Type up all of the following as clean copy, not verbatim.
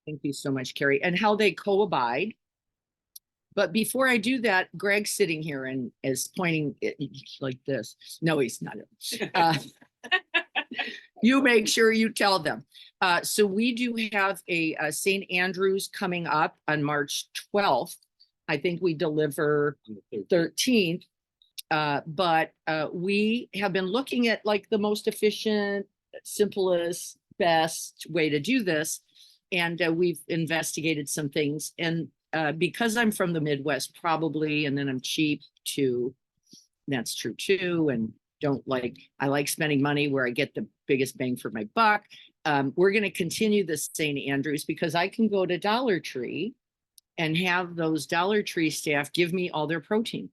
Thank you so much, Carrie. And how they co-abide. But before I do that, Greg's sitting here and is pointing like this. No, he's not. You make sure you tell them. So we do have a St. Andrews coming up on March 12th. I think we deliver 13th. But we have been looking at like the most efficient, simplest, best way to do this. And we've investigated some things. And because I'm from the Midwest, probably, and then I'm cheap too. That's true too. And I like spending money where I get the biggest bang for my buck. We're going to continue the St. Andrews because I can go to Dollar Tree and have those Dollar Tree staff give me all their protein.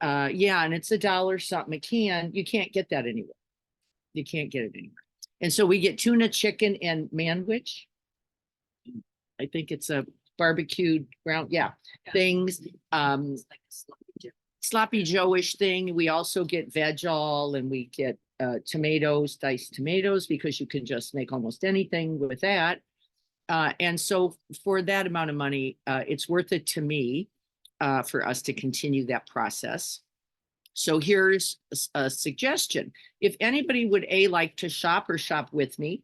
Yeah, and it's $1 something a can. You can't get that anywhere. You can't get it anywhere. And so we get tuna, chicken, and manwich. I think it's a barbecued ground, things. Sloppy Joe-ish thing. We also get veg-all, and we get tomatoes, diced tomatoes, because you can just make almost anything with that. And so for that amount of money, it's worth it to me for us to continue that process. So here's a suggestion. If anybody would like to shop or shop with me,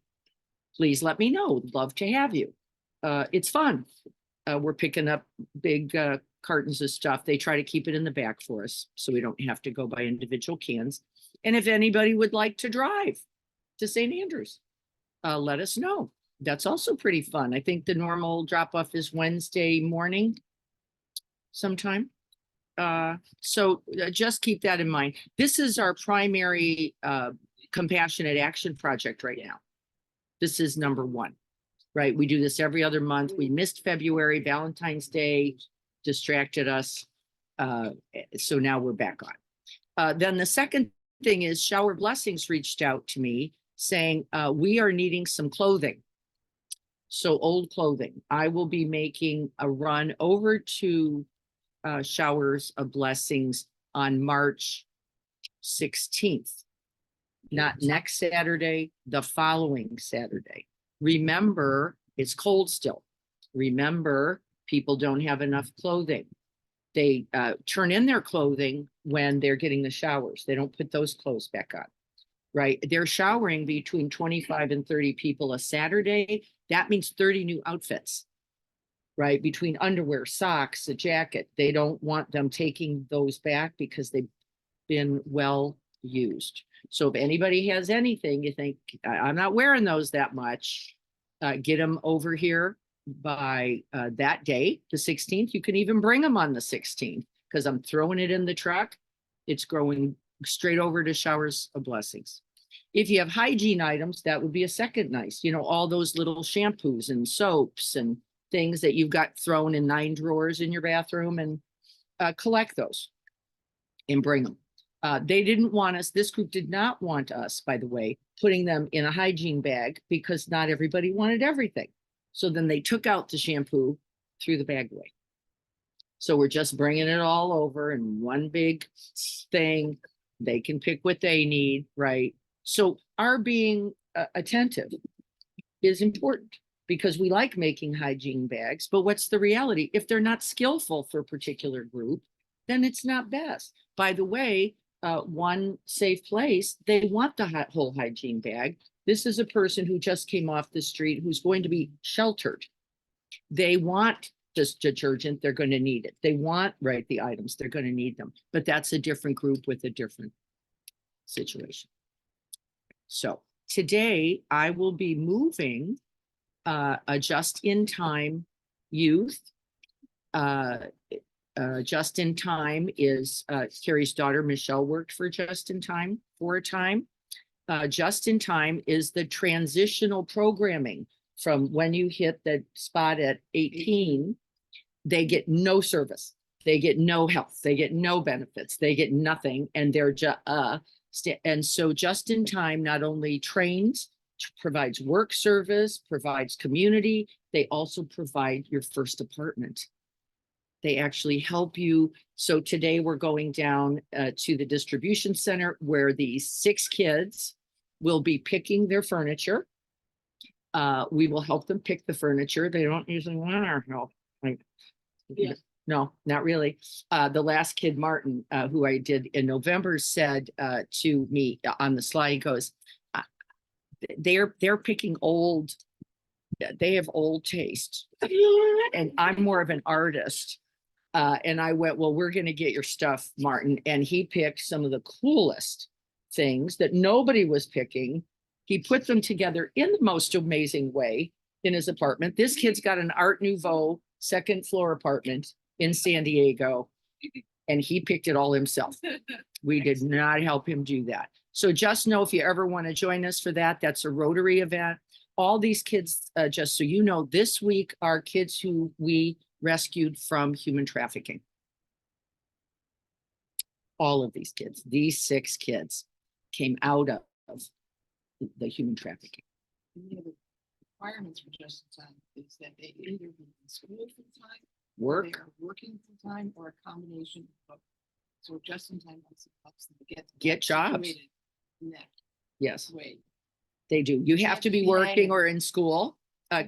please let me know. Love to have you. It's fun. We're picking up big cartons of stuff. They try to keep it in the back for us so we don't have to go by individual cans. And if anybody would like to drive to St. Andrews, let us know. That's also pretty fun. I think the normal drop-off is Wednesday morning sometime. So just keep that in mind. This is our primary compassionate action project right now. This is number one, right? We do this every other month. We missed February, Valentine's Day distracted us. So now we're back on. Then the second thing is Shower Blessings reached out to me saying, we are needing some clothing. So old clothing. I will be making a run over to Showers of Blessings on March 16th. Not next Saturday, the following Saturday. Remember, it's cold still. Remember, people don't have enough clothing. They turn in their clothing when they're getting the showers. They don't put those clothes back on, right? They're showering between 25 and 30 people a Saturday. That means 30 new outfits, right? Between underwear, socks, a jacket. They don't want them taking those back because they've been well used. So if anybody has anything, you think, I'm not wearing those that much, get them over here by that day, the 16th. You can even bring them on the 16th because I'm throwing it in the truck. It's going straight over to Showers of Blessings. If you have hygiene items, that would be a second nice, all those little shampoos and soaps and things that you've got thrown in 9 drawers in your bathroom, and collect those and bring them. They didn't want us, this group did not want us, by the way, putting them in a hygiene bag because not everybody wanted everything. So then they took out the shampoo, threw the bag away. So we're just bringing it all over in one big thing. They can pick what they need, right? So our being attentive is important because we like making hygiene bags, but what's the reality? If they're not skillful for a particular group, then it's not best. By the way, one safe place, they want the whole hygiene bag. This is a person who just came off the street who's going to be sheltered. They want this detergent, they're going to need it. They want, right, the items, they're going to need them. But that's a different group with a different situation. So today I will be moving a just-in-time youth. Just-in-time is Carrie's daughter, Michelle, worked for Just-in-time for a time. Just-in-time is the transitional programming from when you hit the spot at 18, they get no service, they get no health, they get no benefits, they get nothing, and they're just and so Just-in-time not only trains, provides work service, provides community, they also provide your first apartment. They actually help you. So today we're going down to the distribution center where these 6 kids will be picking their furniture. We will help them pick the furniture. They don't usually want our help. Like, Yeah. no, not really. The last kid, Martin, who I did in November, said to me on the slide, he goes, they're picking old, they have old taste. And I'm more of an artist. And I went, well, we're going to get your stuff, Martin. And he picked some of the coolest things that nobody was picking. He put them together in the most amazing way in his apartment. This kid's got an Art Nouveau 2nd floor apartment in San Diego, and he picked it all himself. We did not help him do that. So just know, if you ever want to join us for that, that's a Rotary event. All these kids, just so you know, this week are kids who we rescued from human trafficking. All of these kids, these 6 kids, came out of the human trafficking. The requirements for just in time is that they either be in school full time, Work. they are working full time, or a combination of both. So just in time also helps them Get jobs. situated in that Yes, way. they do. You have to be be working hired. or in school.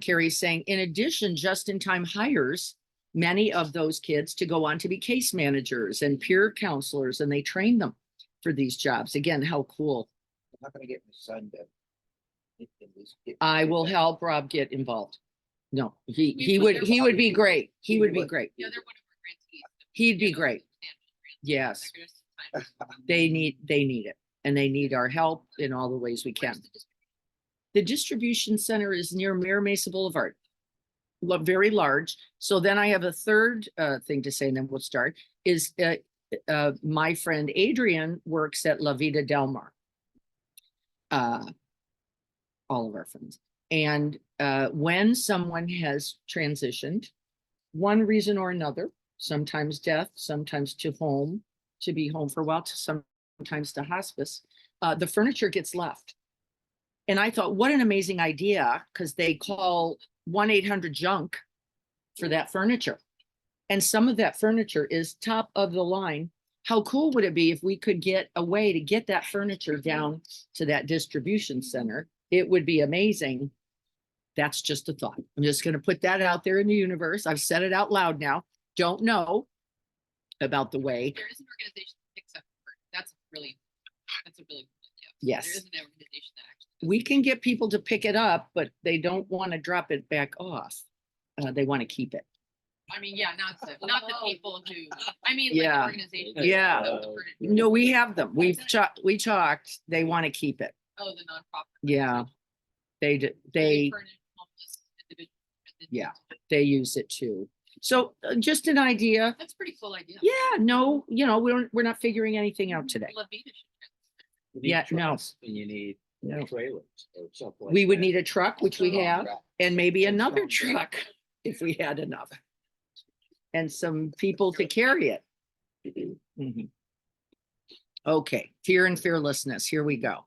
Carrie's saying, in addition, just in time hires many of those kids to go on to be case managers and peer counselors, and they train them for these jobs. Again, how cool. I'm not gonna get my son to. at least get- I get will that. help Rob get involved. No, he We put their- would be great. He would be great. Yeah, they're one of our grantees. He'd be great. Yes, they need it, and they need our help in all the ways we can. The distribution center is near Mayor Mesa Boulevard. Very large. So then I have a third thing to say, and then we'll start, is my friend Adrian works at La Vida Del Mar. All of our friends. And when someone has transitioned, one reason or another, sometimes death, sometimes to be home for a while, to sometimes to hospice, the furniture gets left. And I thought, what an amazing idea, because they call 1-800-JUNK for that furniture. And some of that furniture is top of the line. How cool would it be if we could get a way to get that furniture down to that distribution center? It would be amazing. That's just a thought. I'm just going to put that out there in the universe. I've said it out loud now. Don't know about the way. There is an organization that picks up. That's a really good idea. Yes. There is an organization that actually. We can get people to pick it up, but they don't want to drop it back off. They want to keep it. I mean, yeah, not the people who, I mean, Yeah. like organizations. Yeah. No, we have them. We talked. They want to keep it. Oh, the nonprofit. Yeah. They furnish homeless individuals. Yeah. they use it too. So just an idea. That's a pretty cool idea. Yeah, no, we're not figuring anything out today. La Vida should- You need Yeah, no. trucks And you need No. trailers or something. We would need a truck, which we have, and maybe And another some- truck if we had enough. And some people to carry it. Mhm. Okay, fear and fearlessness. Here we go.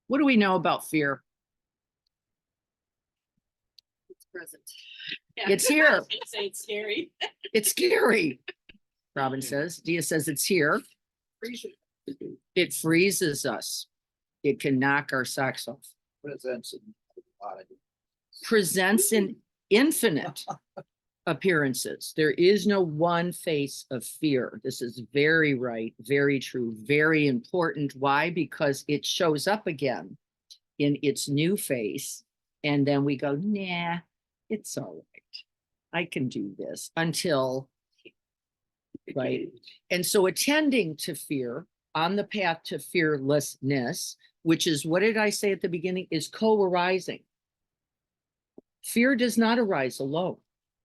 What do we know about fear? It's present. It's here. Say it's scary. It's scary. Robin says. Dia says it's here. It freezes us. It can knock our socks off. Presents in a lot of. Presents in infinite appearances. There is no one face of fear. This is very right, very true, very important. Why? Because it shows up again in its new face. And then we go, nah, it's all right. I can do this until, right? And so attending to fear on the path to fearlessness, which is, what did I say at the beginning, is co-arising. Fear does not arise alone.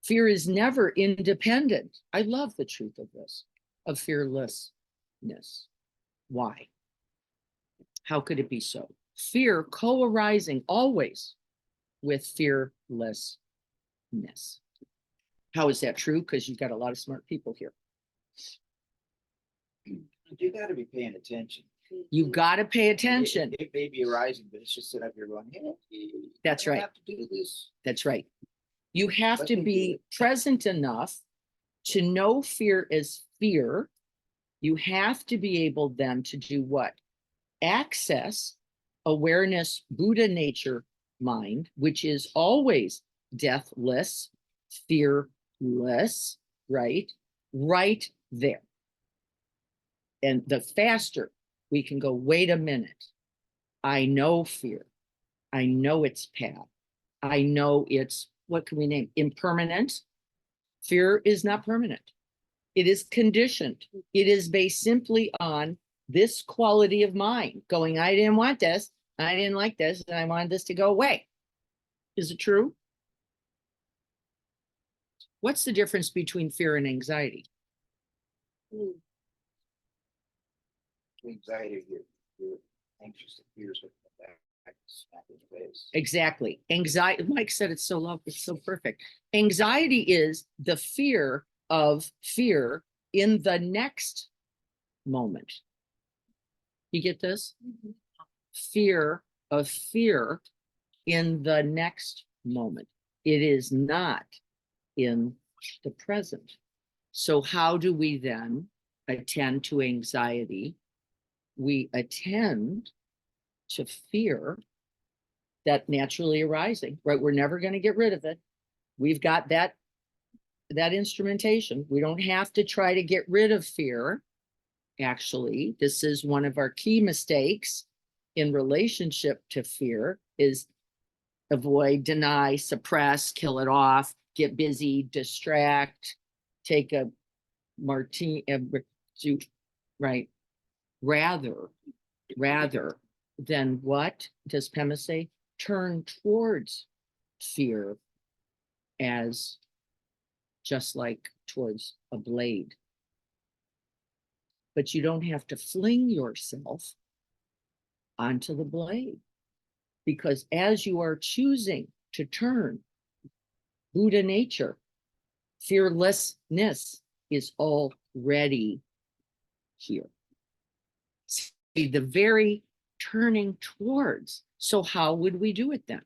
Fear is never independent. I love the truth of this, of fearlessness. Why? How could it be so? Fear co-arising always with fearlessness. How is that true? Because you've got a lot of smart people here. You gotta be paying attention. You've got to pay attention. It may be arising, but it's just sit up here going, hey. That's I right. have to do this. That's right. You have to be present enough To know fear as fear, you have to be able then to do what? Access awareness, Buddha nature mind, which is always deathless, fearless, right? Right there. And the faster we can go, wait a minute, I know fear. I know its path. I know it's, what can we name? Impermanent. Fear is not permanent. It is conditioned. It is based simply on this quality of mind going, I didn't want this. I didn't like this. And I wanted this to go away. Is it true? What's the difference between fear and anxiety? Anxiety, you're anxious to fears with the back, smack in the face. Exactly. Anxiety, Mike said it's so lovely, it's so perfect. Anxiety is the fear of fear in the next moment. You get this? Fear of fear in the next moment. It is not in the present. So how do we then attend to anxiety? We attend to fear that naturally arising, right? We're never going to get rid of it. We've got that instrumentation. We don't have to try to get rid of fear. Actually, this is one of our key mistakes in relationship to fear is avoid, deny, suppress, kill it off, get busy, distract, take a martini, right? Rather than what does Pema say? Turn towards fear as just like towards a blade. But you don't have to fling yourself onto the blade, because as you are choosing to turn, Buddha nature, fearlessness is already here. See, the very turning towards. So how would we do it then?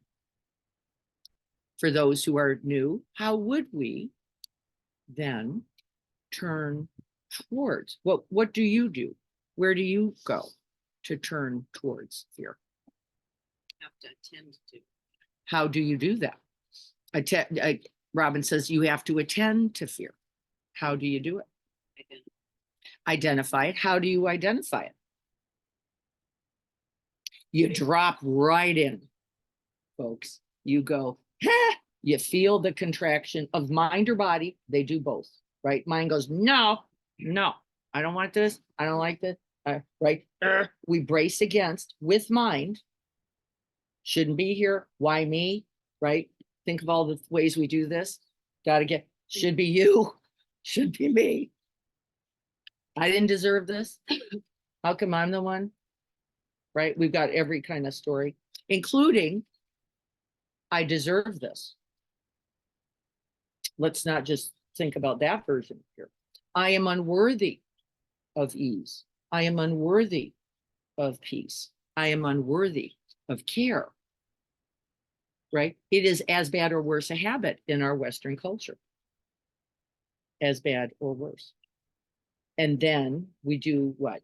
For those who are new, how would we then turn towards? What do you do? Where do you go to turn towards fear? Have to attend to. How do you do that? Robin says you have to attend to fear. How do you do it? Identify it. How do you identify it? You drop right in, folks. You go, you feel the contraction of mind or body. They do both, right? Mind goes, no, I don't want this. I don't like this. Right? We brace against with mind. Shouldn't be here. Why me? Right? Think of all the ways we do this. Got to get, should be you. Should be me. I didn't deserve this. How come I'm the one? Right? We've got every kind of story, including I deserve this. Let's not just think about that version here. I am unworthy of ease. I am unworthy of peace. I am unworthy of care. Right? It is as bad or worse a habit in our Western culture. As bad or worse. And then we do what?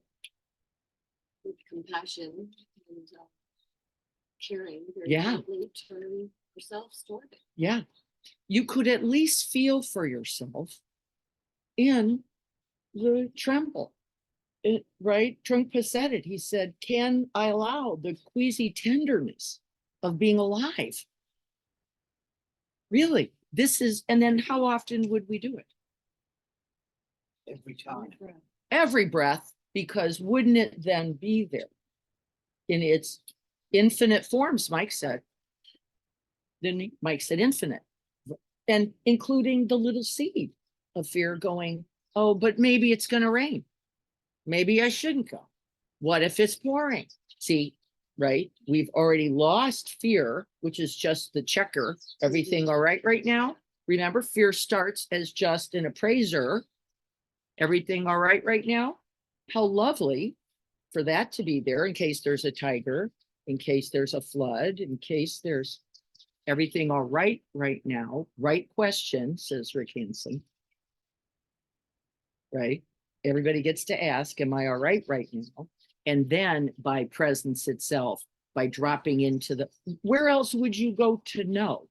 With compassion and caring, very Yeah. gently turn yourselves toward it. Yeah. You could at least feel for yourself in the tremble. Right? Trungpa said it. He said, can I allow the queasy tenderness of being alive? Really? This is, and then how often would we do it? Every time. Every breath, because wouldn't it then be there in its infinite forms? Mike said. Didn't he? Mike said infinite, and including the little seed of fear going, oh, but maybe it's going to rain. Maybe I shouldn't go. What if it's pouring? See, right? We've already lost fear, which is just the checker. Everything all right now? Remember, fear starts as just an appraiser. Everything all right now? How lovely for that to be there in case there's a tiger, in case there's a flood, in case there's everything all right now. Right question, says Rick Hansen. right? Everybody gets to ask, am I all right now? And then by presence itself, by dropping into where else would you go to know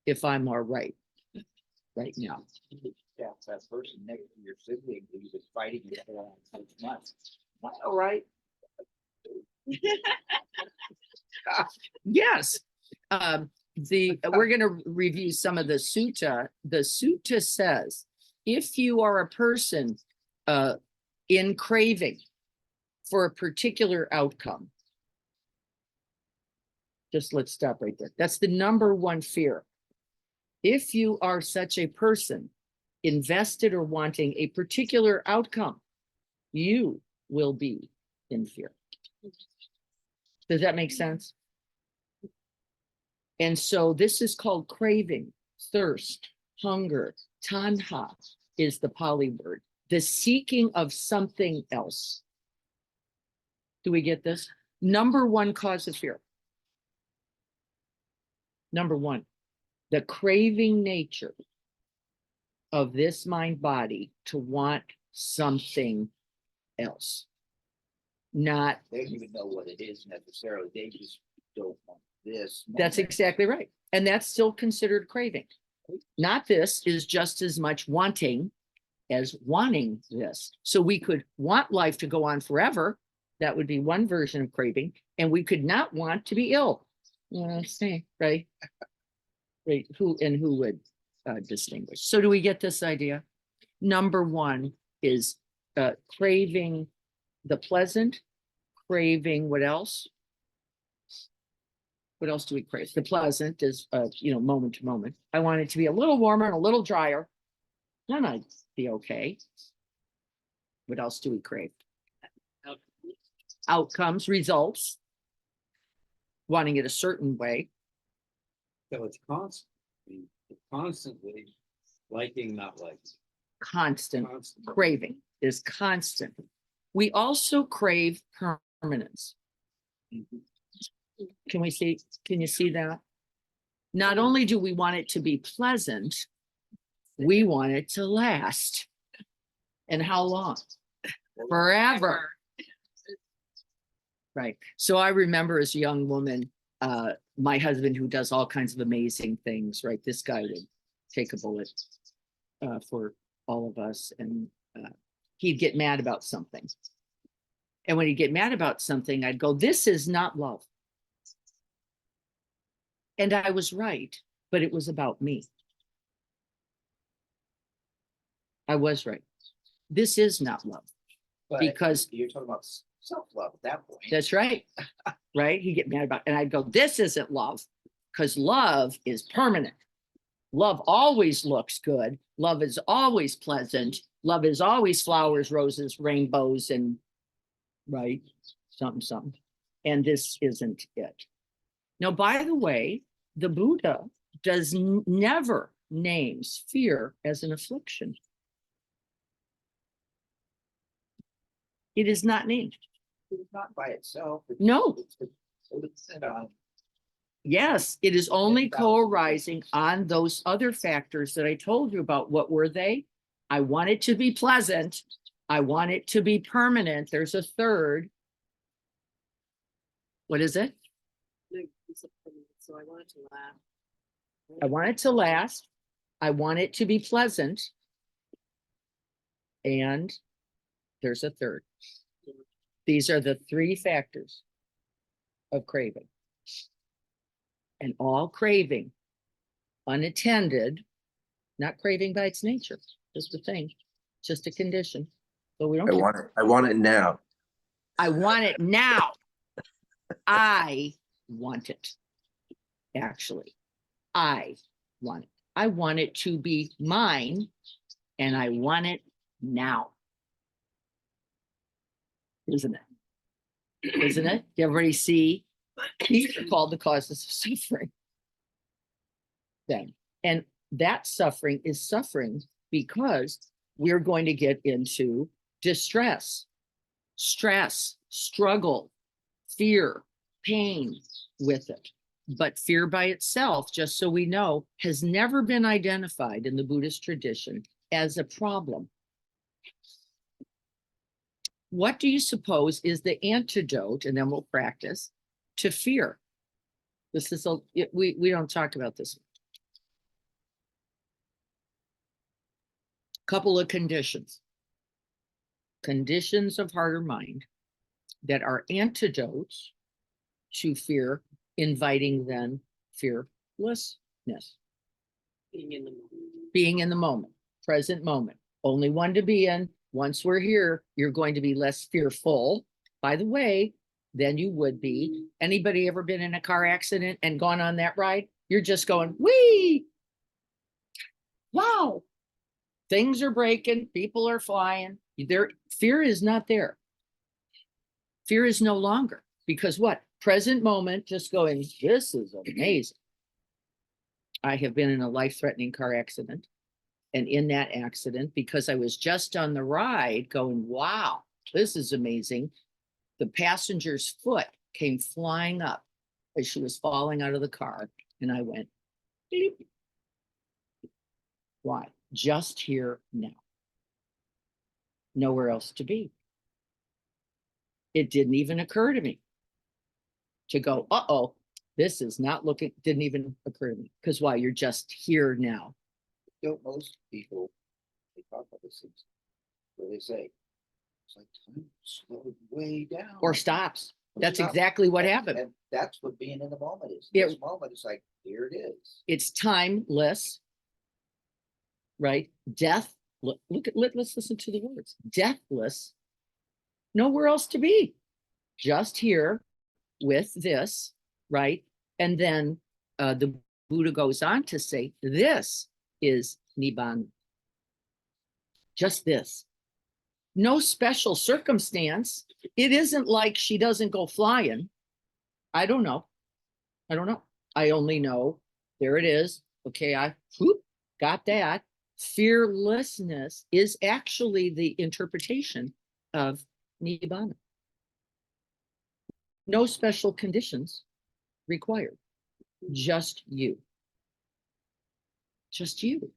if I'm all right now? Yeah, it's that person next to your sibling who you've been fighting it for 6 months. Am I all right? Yes. We're going to review some of the sutta. The sutta says, if you are a person in craving for a particular outcome, just let's stop right there. That's the number one fear. If you are such a person invested or wanting a particular outcome, you will be in fear. Does that make sense? And so this is called craving, thirst, hunger. Tanha is the Pali word, the seeking of something else. Do we get this? Number one cause of fear. Number one, the craving nature of this mind body to want something else. Not, They don't even know what it is necessarily. They just don't want this. that's exactly right. And that's still considered craving. Not this is just as much wanting as wanting this. So we could want life to go on forever. That would be one version of craving. And we could not want to be ill. Say, right? Right. Who would distinguish? So do we get this idea? Number one is craving the pleasant, craving what else? What else do we crave? The pleasant is, moment to moment. I want it to be a little warmer and a little drier. Then I'd be okay. What else do we crave? Outcomes, results. Wanting it a certain way. So it's constantly liking, not liking. Constant Constant. craving is constant. We also crave permanence. Can you see that? Not only do we want it to be pleasant, we want it to last. And how long? Forever. Right. So I remember as a young woman, my husband, who does all kinds of amazing things, right? This guy would take a bullet for all of us, and he'd get mad about something. And when he'd get mad about something, I'd go, this is not love. And I was right, but it was about me. I was right. This is not love. But because you're talking about self-love at that point. that's right. Right? He'd get mad about it. And I'd go, this isn't love, because love is permanent. Love always looks good. Love is always pleasant. Love is always flowers, roses, rainbows, and right, something. And this isn't it. Now, by the way, the Buddha does never names fear as an affliction. It is not named. It's not by itself. No. It's Yes, it is only 10,000 co-arising on those other factors that I told you about. What were they? I want it to be pleasant. I want it to be permanent. There's a third. What is it? So I want it to laugh. I want it to last. I want it to be pleasant. And there's a third. These are the three factors of craving. And all craving, unattended, not craving by its nature, just a thing, just a condition. So we don't. I want it now. I want it now. I want it. Actually, I want it. I want it to be mine, and I want it now. Isn't it? Isn't it? Do everybody see? These are called the causes of suffering. Then, and that suffering is suffering because we're going to get into distress, stress, struggle, fear, pain with it. But fear by itself, just so we know, has never been identified in the Buddhist tradition as a problem. What do you suppose is the antidote, and then we'll practice, to fear? This is we don't talk about this. Couple of conditions. Conditions of heart or mind that are antidotes to fear, inviting then fearlessness. Being in the moment. Being in the moment, present moment, only one to be in. Once we're here, you're going to be less fearful, by the way, than you would be. Anybody ever been in a car accident and gone on that ride? You're just going, wee, wow. Things are breaking, people are flying. Fear is not there. Fear is no longer, because what? Present moment, just going, this is amazing. I have been in a life-threatening car accident. And in that accident, because I was just on the ride going, wow, this is amazing. The passenger's foot came flying up as she was falling out of the car. And I went, beep. Why? Just here now. Nowhere else to be. It didn't even occur to me to go, uh-oh, this is not looking, didn't even occur to me. Because why? You're just here now. Don't most people, they talk about this things, where they say, it's like time slowed way down. Or stops. Or That's stop. exactly what And- happened. And that's what being in the moment is. Yeah. This moment is like, here it is. It's timeless, right? Death. Look at, let's listen to the words. Deathless. Nowhere else to be. Just here with this, right? And then the Buddha goes on to say, this is Nibbana. Just this. No special circumstance. It isn't like she doesn't go flying. I don't know. I don't know. I only know there it is. Okay, I got that. Fearlessness is actually the interpretation of Nibbana. No special conditions required. Just you. Just you.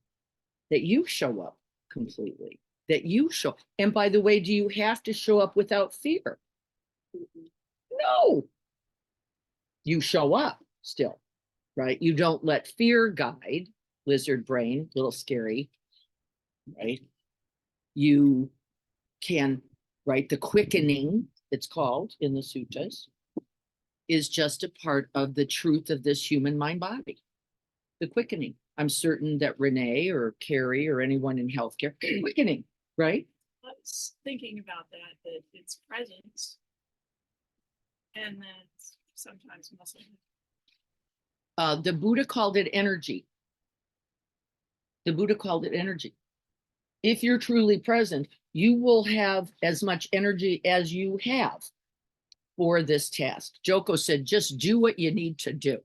That you show up completely. That you show. And by the way, do you have to show up without fear? No. You show up still, right? You don't let fear guide, lizard brain, little scary, right? You can, right? The quickening, it's called in the suttas, is just a part of the truth of this human mind body. The quickening. I'm certain that Renee or Carrie or anyone in healthcare, quickening, right? I was thinking about that it's presence. And then sometimes muscle. The Buddha called it energy. The Buddha called it energy. If you're truly present, you will have as much energy as you have for this task. Joko said, just do what you need to do.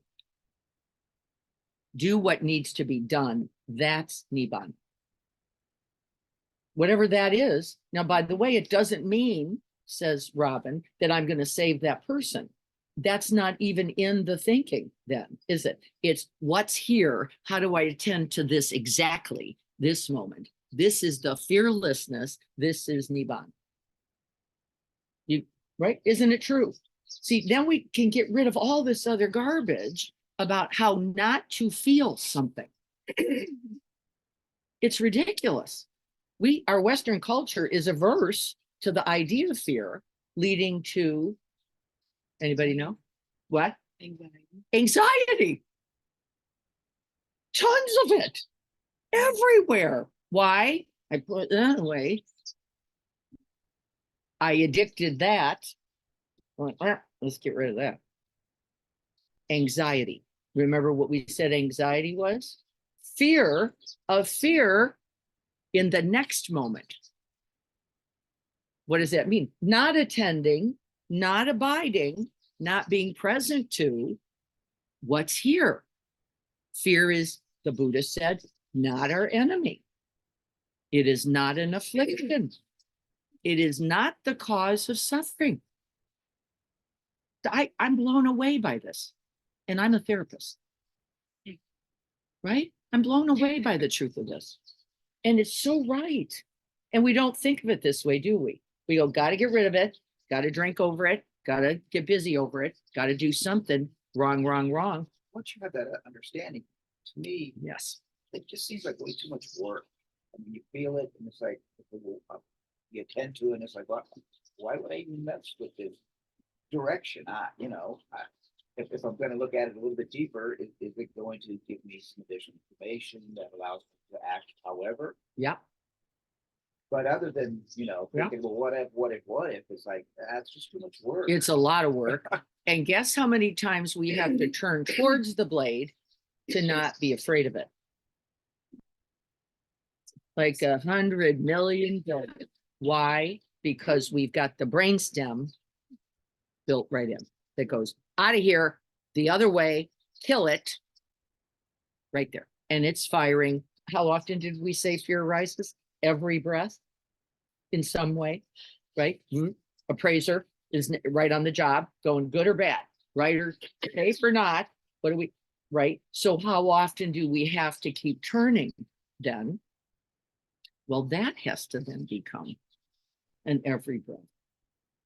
Do what needs to be done. That's Nibbana. Whatever that is. Now, by the way, it doesn't mean, says Robin, that I'm going to save that person. That's not even in the thinking then, is it? It's what's here. How do I attend to this exactly, this moment? This is the fearlessness. This is Nibbana. Right? Isn't it true? See, then we can get rid of all this other garbage about how not to feel something. It's ridiculous. Our Western culture is averse to the idea of fear, leading to, anybody know? What? Anxiety. Anxiety. Tons of it. Everywhere. Why? I put it that way. I addicted that. Well, let's get rid of that. Anxiety. Remember what we said anxiety was? Fear of fear in the next moment. What does that mean? Not attending, not abiding, not being present to what's here. Fear is, the Buddha said, not our enemy. It is not an affliction. It is not the cause of suffering. I'm blown away by this. And I'm a therapist. Right? I'm blown away by the truth of this. And it's so right. And we don't think of it this way, do we? We go, gotta get rid of it, gotta drink over it, gotta get busy over it, gotta do something. Wrong, wrong, wrong. Once you have that understanding, to me, Yes. it just seems like way too much work. I mean, you feel it and it's like, you attend to it and it's like, why would I even mess with this direction? If I'm gonna look at it a little bit deeper, is it going to give me some additional information that allows me to act however? Yeah. But other than, Yeah. thinking, well, what if, it's like, that's just too much work. It's a lot of work. And guess how many times we have to turn towards the blade to not be afraid of it? Like 100 million billion. Why? Because we've got the brainstem built right in that goes out of here, the other way, kill it. Right there. And it's firing. How often did we say fear arises? Every breath in some way, right? Appraiser is right on the job, going good or bad, right or safe or not. What do we, right? So how often do we have to keep turning then? Well, that has to then become an every breath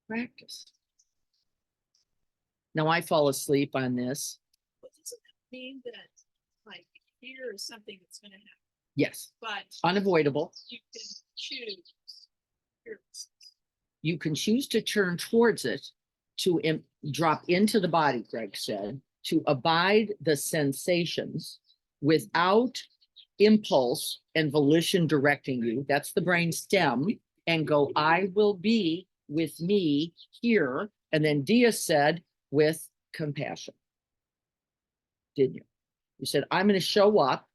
practice. Now I fall asleep on this. But doesn't that mean that like fear is something that's gonna happen, Yes, but unavoidable. you can choose fearlessness? You can choose to turn towards it, to drop into the body, Greg said, to abide the sensations without impulse and volition directing you. That's the brain stem. And go, I will be with me here. And then Dia said, with compassion. Didn't you? You said, I'm going to show up.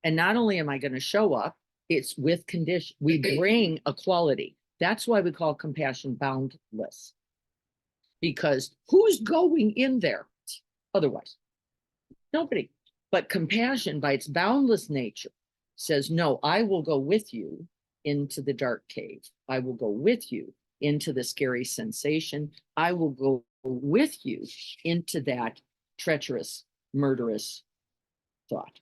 And not only am I going to show up, it's with condition. We bring a quality. That's why we call compassion boundless. Because who's going in there otherwise? Nobody. But compassion, by its boundless nature, says, no, I will go with you into the dark cave. I will go with you into the scary sensation. I will go with you into that treacherous, murderous thought.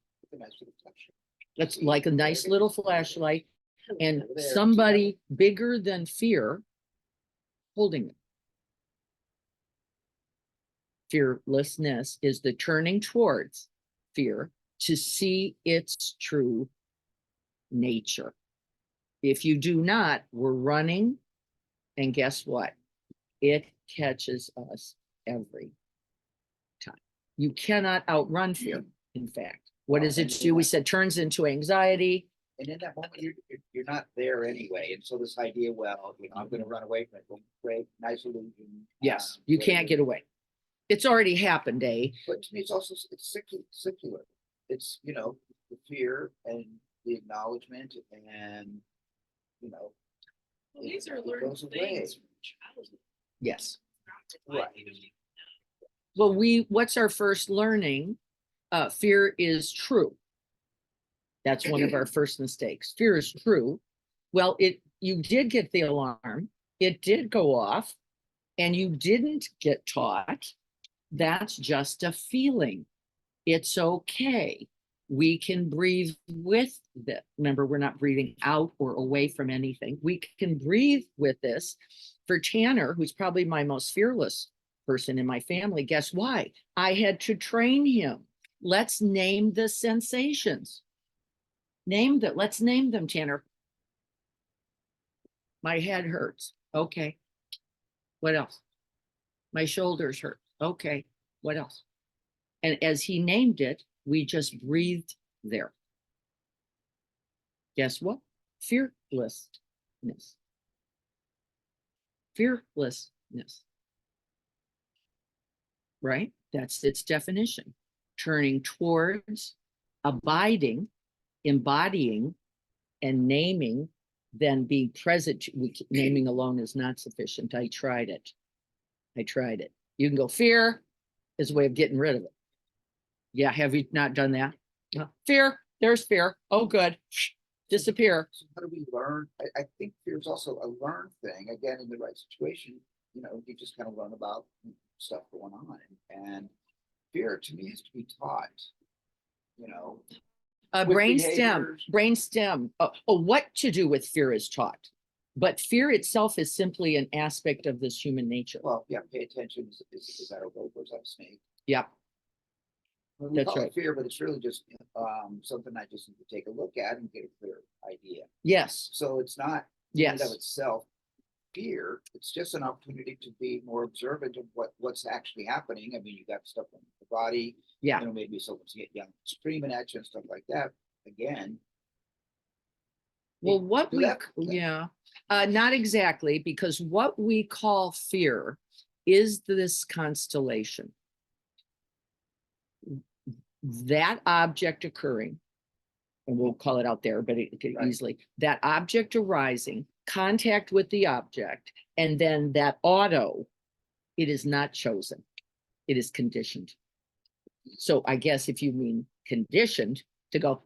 That's like a nice little flashlight and somebody bigger than fear holding it. Fearlessness is the turning towards fear to see its true nature. If you do not, we're running, and guess what? It catches us every time. You cannot outrun fear, in fact. What does it do? We said turns into anxiety. And in that moment, you're not there anyway. And so this idea, well, I'm going to run away from it. Well, great, nice illusion. Yes, you can't get away. It's already happened, eh? But to me, it's also secular. It's, the fear and the acknowledgement and, Well, these are it learned goes away. things from childhood. Yes. Not Right. even- Well, what's our first learning? Fear is true. That's one of our first mistakes. Fear is true. Well, you did get the alarm. It did go off and you didn't get taught. That's just a feeling. It's okay. We can breathe with it. Remember, we're not breathing out or away from anything. We can breathe with this. For Tanner, who's probably my most fearless person in my family, guess why? I had to train him. Let's name the sensations. Let's name them, Tanner. My head hurts. Okay. What else? My shoulders hurt. Okay. What else? And as he named it, we just breathed there. Guess what? Fearlessness. Fearlessness. Right? That's its definition. Turning towards, abiding, embodying, and naming, then being present. Naming alone is not sufficient. I tried it. You can go, fear is a way of getting rid of it. Yeah, have you not done that? Fear, there's fear. Oh, good. Disappear. So how do we learn? I think fear is also a learned thing. Again, in the right situation, you just kind of learn about stuff going on. And fear to me is to be taught, with Brainstem. behaviors. What to do with fear is taught. But fear itself is simply an aspect of this human nature. Well, yeah, pay attention, is that a rope or is that a snake? Yeah, We That's call it right. fear, but it's really just, something I just need to take a look at and get a clear idea. yes, So it's not in and of yes, itself fear, it's just an opportunity to be more observant of what's actually happening. I mean, you got stuff in the body, yeah. you know, maybe someone's getting young, screaming at you and stuff like that. Again, Well, what do we, that? yeah, not exactly, because what we call fear is this constellation. That object occurring, and we'll call it out there, but it could Right. easily, that object arising, contact with the object, and then that auto, it is not chosen. It is conditioned. So I guess if you mean conditioned to go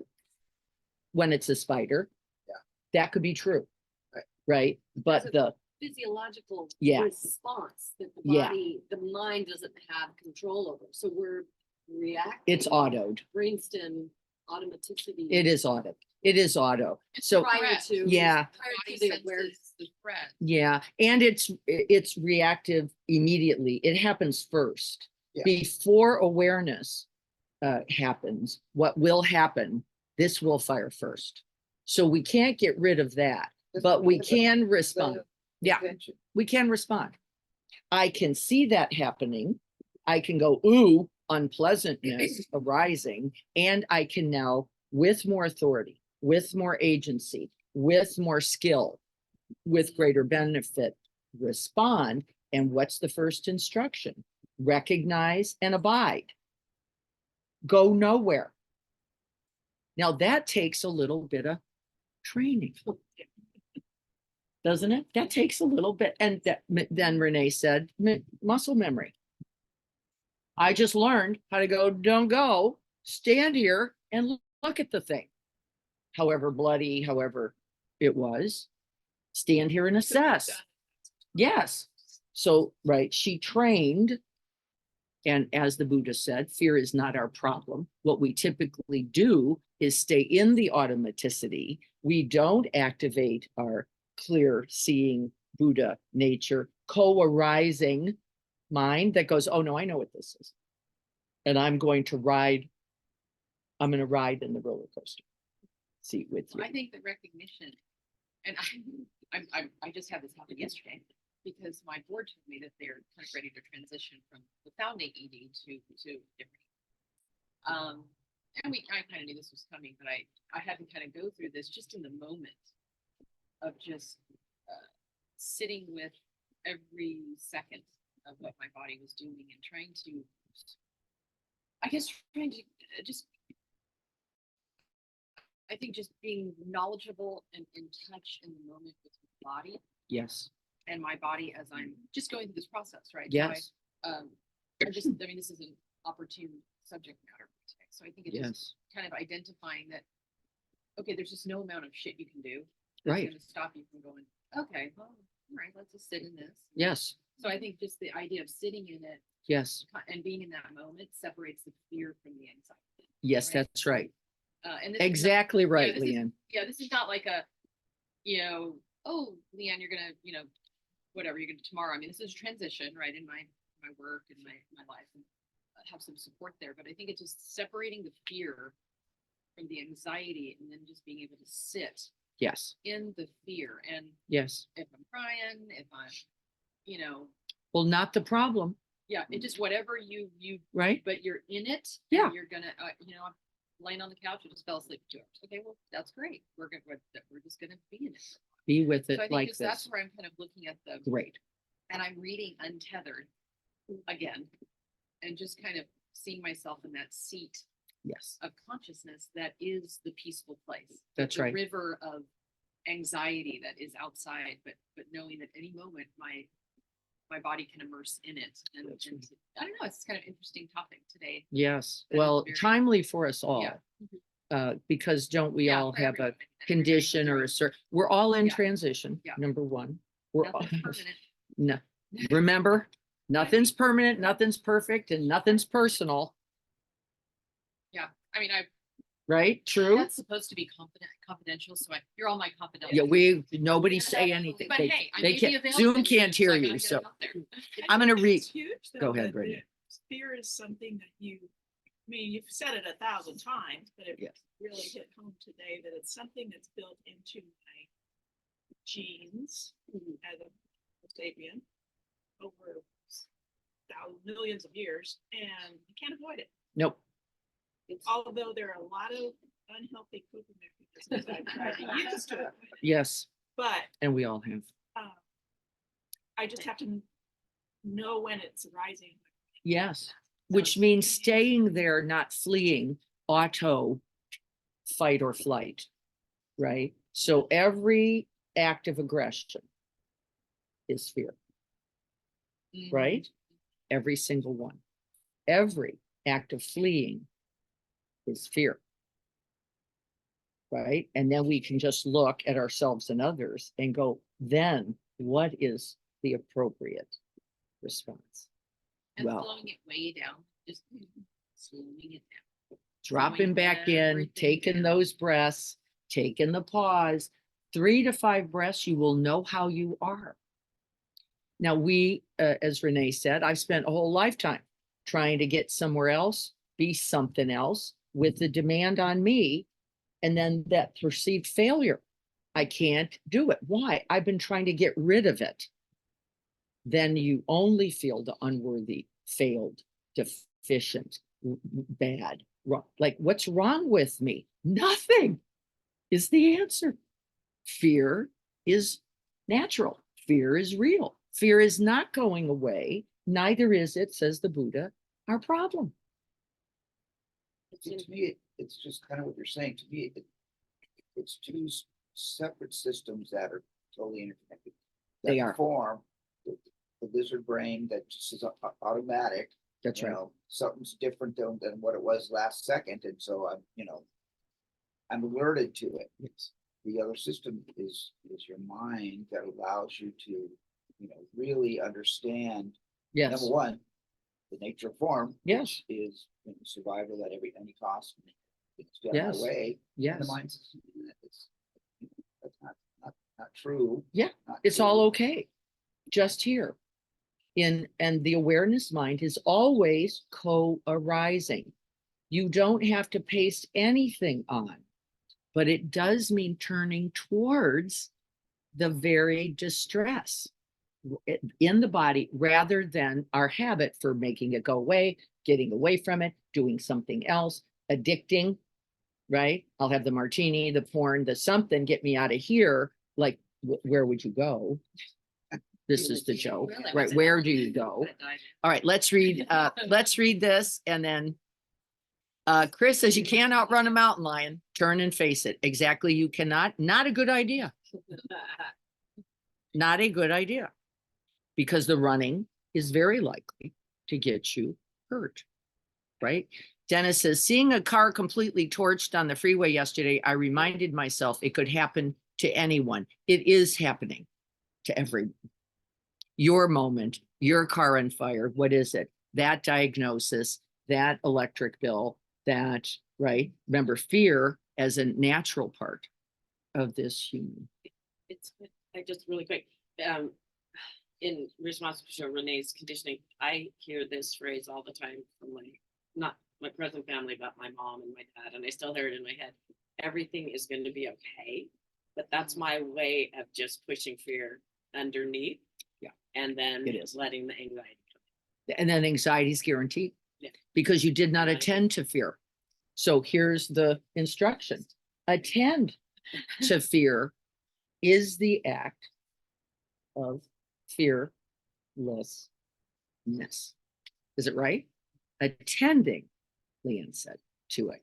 when it's a spider, Yeah. that could be true. Right. Right? But There's the, physiological Yeah. response that the Yeah. body, the mind doesn't have control over. So we're reacting. it's autoed. Brainstem automaticity. It is auto. It is auto. So, Prior Threat. to. Yeah. Prior Body to the awareness. senses the threat. yeah, and it's reactive immediately. It happens first. Yeah. Before awareness happens, what will happen, this will fire first. So we can't get rid of that, Just but we forget about can respond. the Yeah, attention. we can respond. I can see that happening. I can go, ooh, unpleasantness arising, and I can now, with more authority, with more agency, with more skill, with greater benefit, respond. And what's the first instruction? Recognize and abide. Go nowhere. Now that takes a little bit of training. Doesn't it? That takes a little bit. And then Renee said, muscle memory. I just learned how to go, don't go, stand here and look at the thing. However bloody, however it was, stand here and assess. Yes. So, right, she trained. And as the Buddha said, fear is not our problem. What we typically do is stay in the automaticity. We don't activate our clear seeing Buddha nature, co-arising mind that goes, oh no, I know what this is. And I'm going to ride in the roller coaster seat with you. I think the recognition, and I just had this happen yesterday, because my board told me that they're kind of ready to transition from the founding ED to different. And I kind of knew this was coming, but I had to kind of go through this just in the moment of just sitting with every second of what my body was doing and trying to just, I think just being knowledgeable and in touch in the moment with my body Yes, and my body as I'm just going through this process, right? yes, So I mean, this is an opportune subject matter for today. So I think it's just yes, kind of identifying that, okay, there's just no amount of shit you can do that's right, gonna stop you from going, okay, well, all right, let's just sit in this. yes, So I think just the idea of sitting in it yes, and being in that moment separates the fear from the anxiety. yes, Right. that's right. And this is not- Exactly right, this is- Leanne. yeah, this is not like a, oh, Leanne, you're gonna, whatever, you're gonna tomorrow. I mean, this is a transition, right, in my work and my life, and have some support there. But I think it's just separating the fear from the anxiety, and then just being able to sit Yes, in the fear. And yes. if I'm crying, if I'm, Well, not the problem, yeah, it just whatever you, right? but you're in it. Yeah. And you're gonna, I'm laying on the couch. I just fell asleep for 2 hours. Okay, well, that's great. We're just gonna be in it. Be with So I it think like just that's this. where I'm kind of looking at Great. and I'm reading Untethered again, and just kind of seeing myself in that seat Yes, of consciousness that is the peaceful place. That's the right. river of anxiety that is outside, but knowing that any moment my body can immerse in it. And That's right. I don't know, it's kind of interesting topic today. yes. That is Well, very- timely for us all. Yeah. Because don't we Yeah, all for have a everyone. condition or a we're all in Yeah. transition, Yeah. number one. We're all, Nothing's permanent. no, remember, nothing's permanent, nothing's perfect, and nothing's personal. Yeah, I mean, right? True? That's supposed to be confidential, so you're all my confidential. Yeah, nobody say anything. But They- hey, I they may be can't- available. Zoom next can't week, hear I you, gotta get so it out there. I'm gonna read. It's huge, Go though, ahead, that Brittany. fear is something that I mean, you've said it 1,000 times, but it Yes. really hit home today that it's something that's built into my genes as a sapien over millions of years, and you can't avoid it. Nope. Although there are a lot of unhealthy coping mechanisms I've tried to use to it, Yes, but and we all have. I just have to know when it's rising. Yes, which means staying there, not fleeing, auto fight or flight, right? So every act of aggression is fear, Mhm. right? Every single one. Every act of fleeing is fear. Right? And then we can just look at ourselves and others and go, then what is the appropriate response? And Well, slowing it way down, just slowing it down. dropping slowing back in, everything taking down. those breaths, taking the pause, 3 to 5 breaths, you will know how you are. Now, as Renee said, I've spent a whole lifetime trying to get somewhere else, be something else with the demand on me, and then that perceived failure. I can't do it. Why? I've been trying to get rid of it. Then you only feel the unworthy, failed, deficient, bad, wrong. Like, what's wrong with me? Nothing is the answer. Fear is natural. Fear is real. Fear is not going away. Neither is it, says the Buddha, our problem. See, to me, it's just kind of what you're saying. To me, it's two separate systems that are totally interconnected. They That are. Form the lizard brain that just is automatic. That's you right. know, something's different than what it was last second, and so I'm alerted to it. Yes. The other system is your mind that allows you to, really understand, Yes. number one, the nature of form. Yes. which is survival at any cost. It's done Yes. that way. And Yes. the mind system, that's not true. Yeah, Not it's true. all okay. Just here. And the awareness mind is always co-arising. You don't have to paste anything on, but it does mean turning towards the very distress in the body rather than our habit for making it go away, getting away from it, doing something else, addicting, right? I'll have the martini, the porn, the something, get me out of here. Like, where would you go? This is the joke, Really? right? Where do you go? All right, let's read this, and then Chris says you can't outrun a mountain lion. Turn and face it. Exactly, you cannot. Not a good idea. Not a good idea. Because the running is very likely to get you hurt, right? Dennis says, seeing a car completely torched on the freeway yesterday, I reminded myself it could happen to anyone. It is happening to everyone. Your moment, your car on fire, what is it? That diagnosis, that electric bill, that, right? Remember, fear as a natural part of this human. It's just really quick. In response to Renee's conditioning, I hear this phrase all the time from not my present family, but my mom and my dad, and I still hear it in my head. Everything is going to be okay, but that's my way of just pushing fear underneath. Yeah. And then It is. letting the anxiety come. And then anxiety is guaranteed. Yeah. Because you did not Right. attend to fear. So here's the instruction. Attend to fear is the act of fearlessness. Is it right? Attending, Leanne said, to it.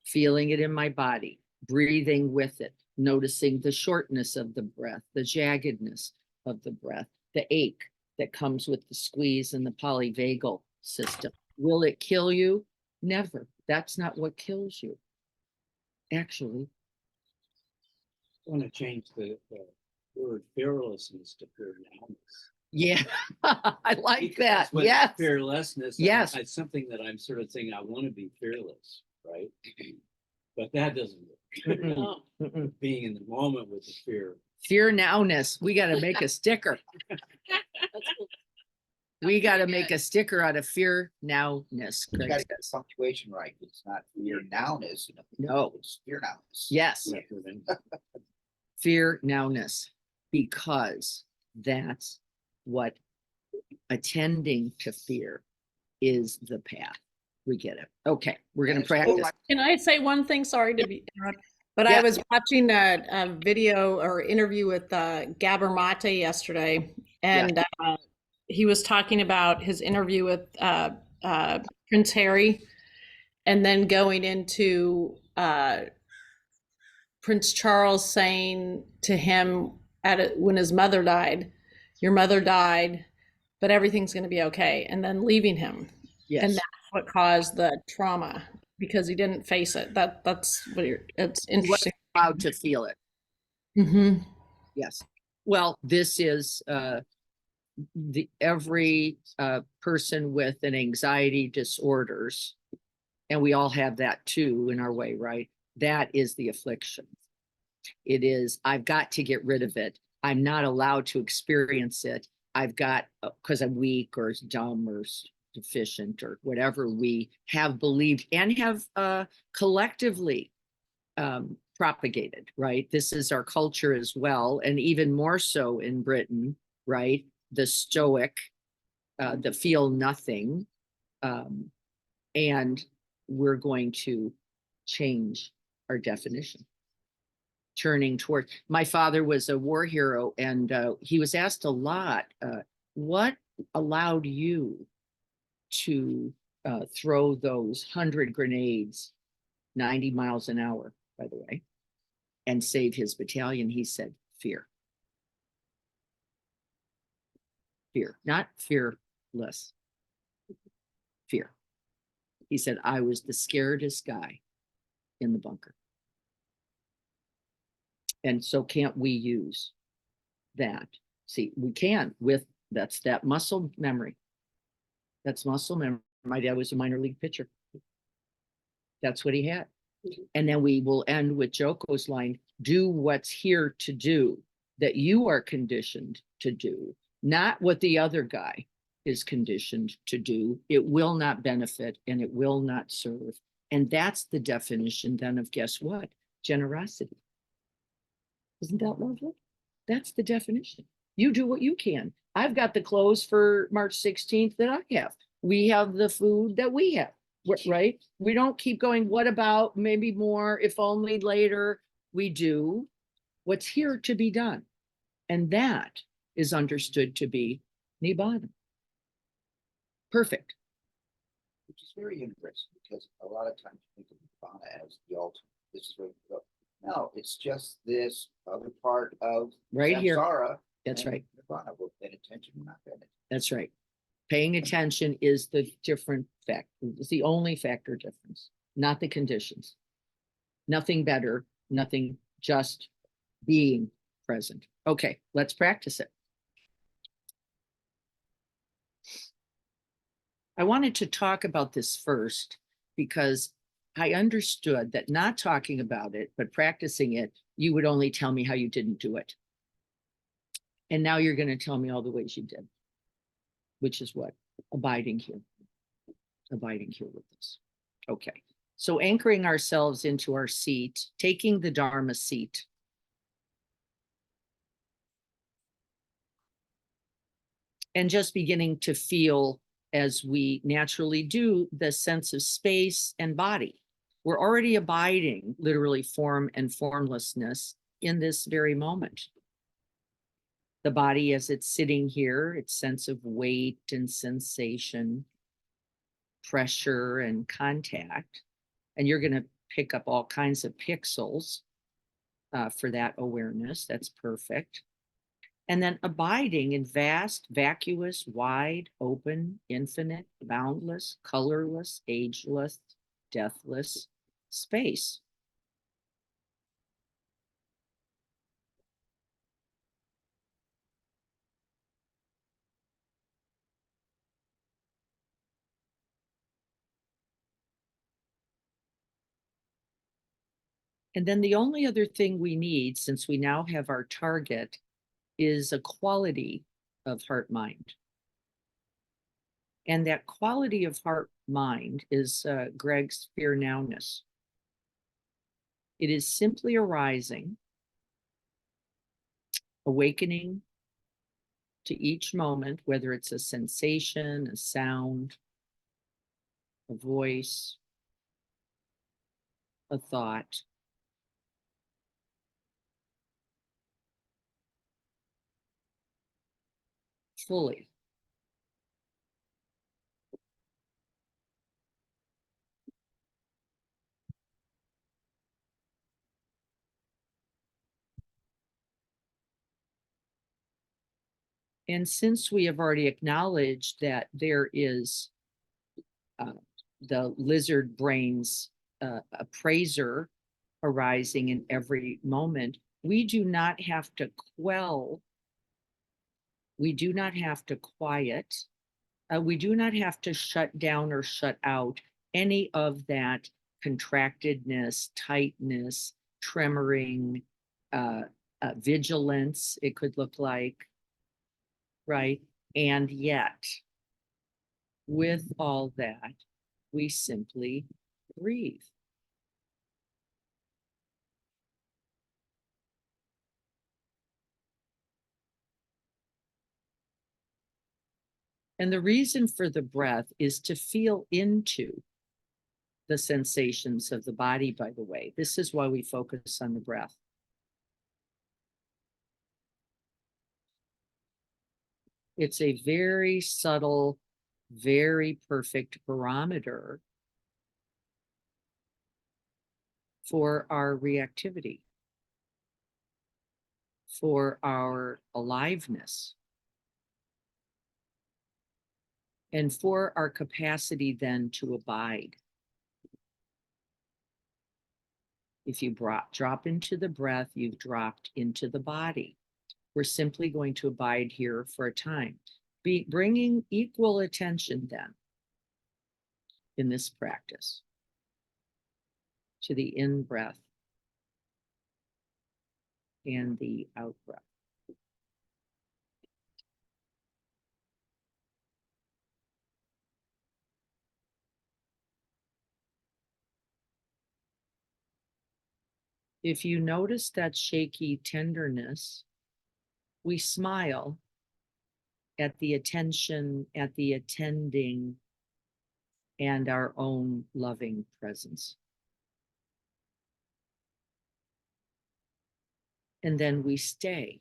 Feeling it in my body, breathing with it, noticing the shortness of the breath, the jaggedness of the breath, the ache that comes with the squeeze in the polyvagal system. Will it kill you? Never. That's not what kills you. Actually, I want to change the word fearlessness to fearlessness. yeah, I like Because that. with Yes. Fearlessness. Yes. It's something that I'm sort of saying, I want to be fearless, right? but that doesn't work. Mm-mm, Oh, mm-mm. Being in the moment with the fear. Fear nowness. We gotta make a sticker. That's cool. We gotta Very make good. a sticker out of fear nowness. You Greg gotta get says. punctuation right. It's not fear nowness. No. It's fear nowness. Yes, fear nowness, because that's what attending to fear is the path. We get it. Okay, we're gonna And it's all practice. right. Can I say one thing? Sorry to be interrupt, but Yeah. I was watching a video or interview with Gabor Mate yesterday, and he was talking about his interview with Prince Harry, and then going into Prince Charles saying to him when his mother died, "Your mother died, but everything's going to be okay," and then leaving him. Yes, And that's what caused the trauma because he didn't face it. That's what it's interesting. allowed to feel it. Mm-hmm. Yes. Well, this is every person with an anxiety disorders, and we all have that too in our way, right? That is the affliction. It is, I've got to get rid of it. I'm not allowed to experience it. I've got, because I'm weak or dumb or deficient or whatever we have believed and have collectively propagated, right? This is our culture as well. And even more so in Britain, right? The stoic, the feel nothing. And we're going to change our definition. Turning toward, my father was a war hero, and he was asked a lot, what allowed you to throw those 100 grenades 90 miles an hour, by the way, and save his battalion? He said, fear. Fear, not fearless. Fear. He said, I was the scaredest guy in the bunker. And so can't we use that? See, we can with, that's that muscle memory. That's muscle memory. My dad was a minor league pitcher. That's what he had. And then we will end with Joko's line, do what's here to do, that you are conditioned to do, not what the other guy is conditioned to do. It will not benefit and it will not serve. And that's the definition then of, guess what? Generosity. Isn't that lovely? That's the definition. You do what you can. I've got the clothes for March 16th that I have. We have the food that we have, right? We don't keep going, what about maybe more, if only later. We do what's here to be done. And that is understood to be Nibbana. Perfect. Which is very interesting because a lot of times you think of Nirvana as the ultimate. This is where you go. No, it's just this other part of Right here. samsara. That's and right. Nirvana. We're paying attention, we're not paying attention. That's right. Paying attention is the different fact. It's the only factor difference, not the conditions. Nothing better, nothing, just being present. Okay, let's practice it. I wanted to talk about this first because I understood that not talking about it, but practicing it, you would only tell me how you didn't do it. And now you're going to tell me all the ways you did, which is what? Abiding here. Abiding here with us. Okay. So anchoring ourselves into our seat, taking the Dharma seat. And just beginning to feel, as we naturally do, the sense of space and body. We're already abiding, literally, form and formlessness in this very moment. The body as it's sitting here, its sense of weight and sensation, pressure and contact. And you're going to pick up all kinds of pixels for that awareness. That's perfect. And then abiding in vast, vacuous, wide, open, infinite, boundless, colorless, ageless, deathless space. And then the only other thing we need, since we now have our target, is a quality of heart mind. And that quality of heart mind is Greg's fear nowness. It is simply arising, awakening to each moment, whether it's a sensation, a sound, a voice, a thought. Fully. And since we have already acknowledged that there is the lizard brain's appraiser arising in every moment, we do not have to quell, we do not have to quiet, we do not have to shut down or shut out any of that contractedness, tightness, tremoring, vigilance, it could look like, right? And yet, with all that, we simply breathe. And the reason for the breath is to feel into the sensations of the body, by the way. This is why we focus on the breath. It's a very subtle, very perfect barometer for our reactivity, for our aliveness, and for our capacity then to abide. If you drop into the breath, you've dropped into the body. We're simply going to abide here for a time. Bringing equal attention then in this practice to the in-breath and the out-breath. If you notice that shaky tenderness, we smile at the attention, at the attending, and our own loving presence. And then we stay.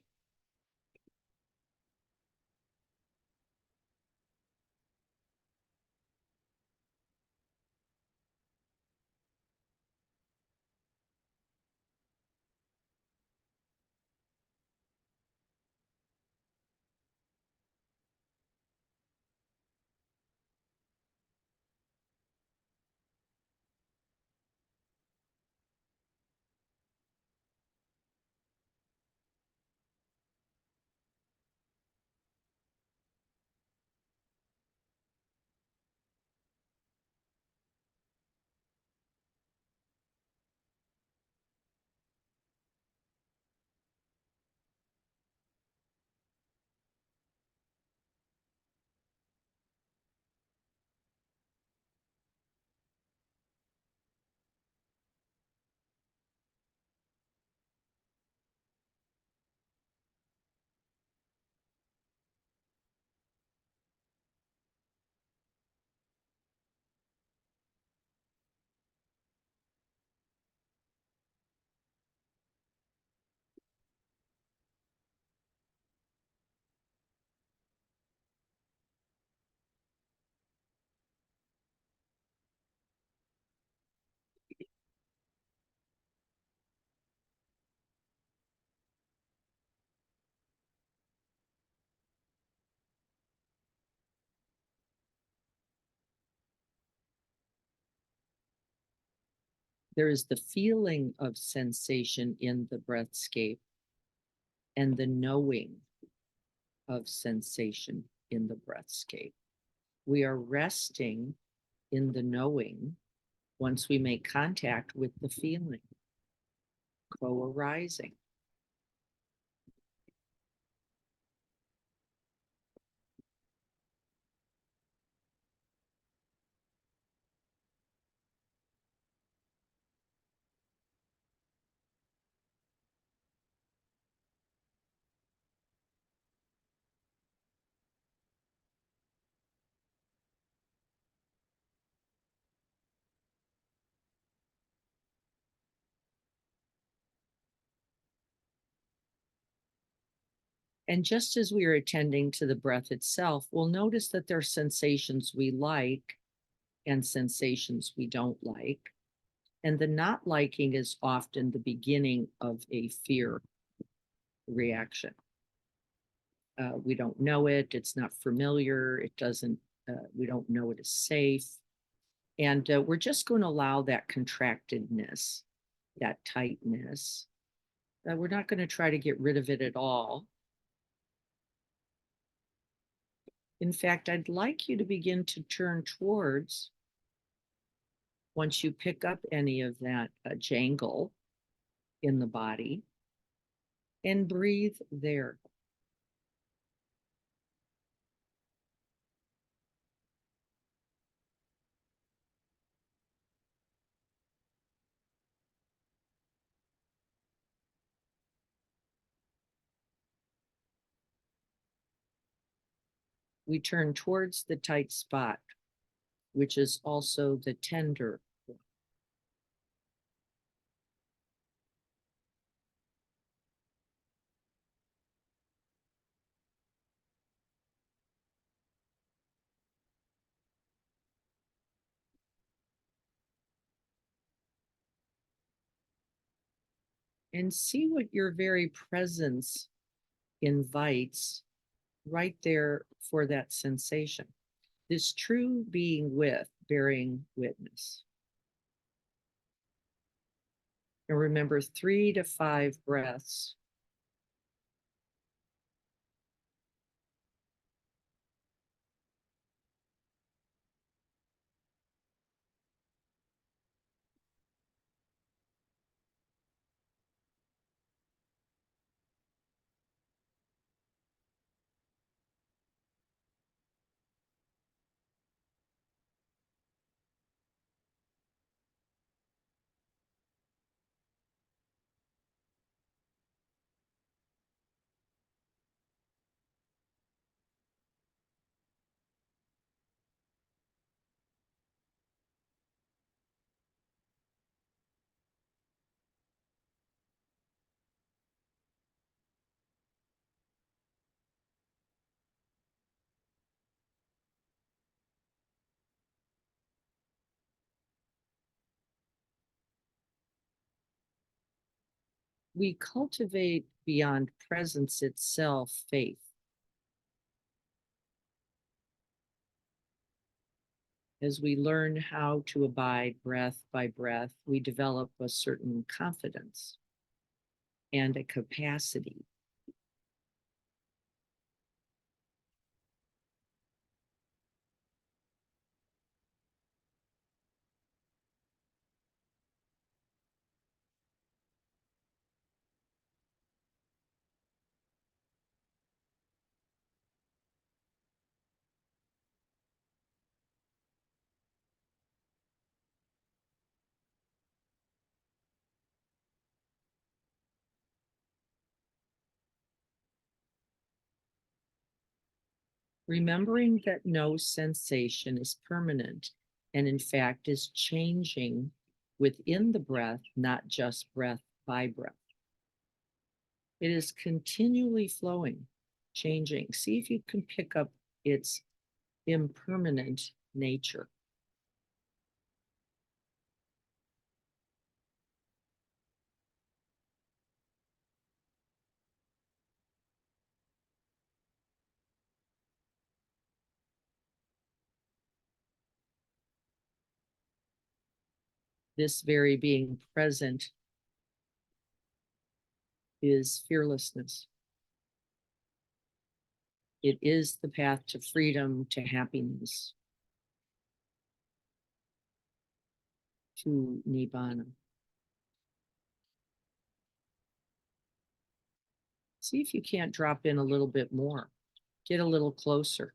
There is the feeling of sensation in the breathscape and the knowing of sensation in the breathscape. We are resting in the knowing once we make contact with the feeling. co-arising. And just as we are attending to the breath itself, we'll notice that there are sensations we like and sensations we don't like. And the not liking is often the beginning of a fear reaction. We don't know it, it's not familiar, it doesn't, we don't know it is safe. And we're just going to allow that contractedness, that tightness. We're not going to try to get rid of it at all. In fact, I'd like you to begin to turn towards, once you pick up any of that jangle in the body, and breathe there. We turn towards the tight spot, which is also the tender. And see what your very presence invites right there for that sensation. This true being with, bearing witness. And remember, 3 to 5 breaths. We cultivate beyond presence itself faith. As we learn how to abide breath by breath, we develop a certain confidence and a capacity. Remembering that no sensation is permanent and in fact is changing within the breath, not just breath by breath. It is continually flowing, changing. See if you can pick up its impermanent nature. This very being present is fearlessness. It is the path to freedom, to happiness, to Nibbana. See if you can't drop in a little bit more. Get a little closer.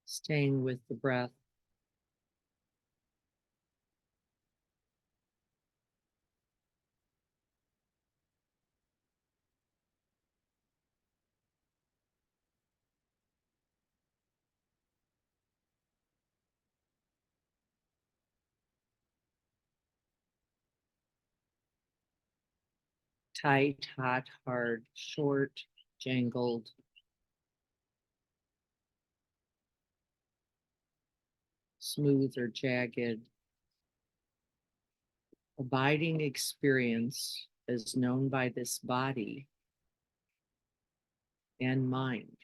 Staying with the breath. Tight, hot, hard, short, jangled. Smooth or jagged. Abiding experience as known by this body and mind.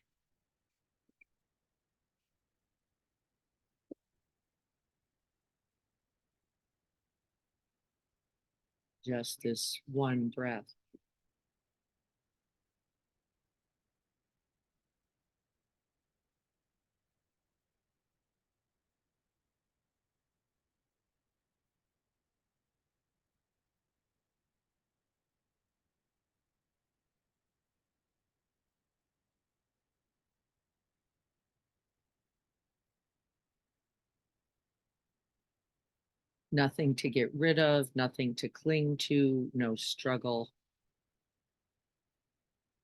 Just this one breath. Nothing to get rid of, nothing to cling to, no struggle,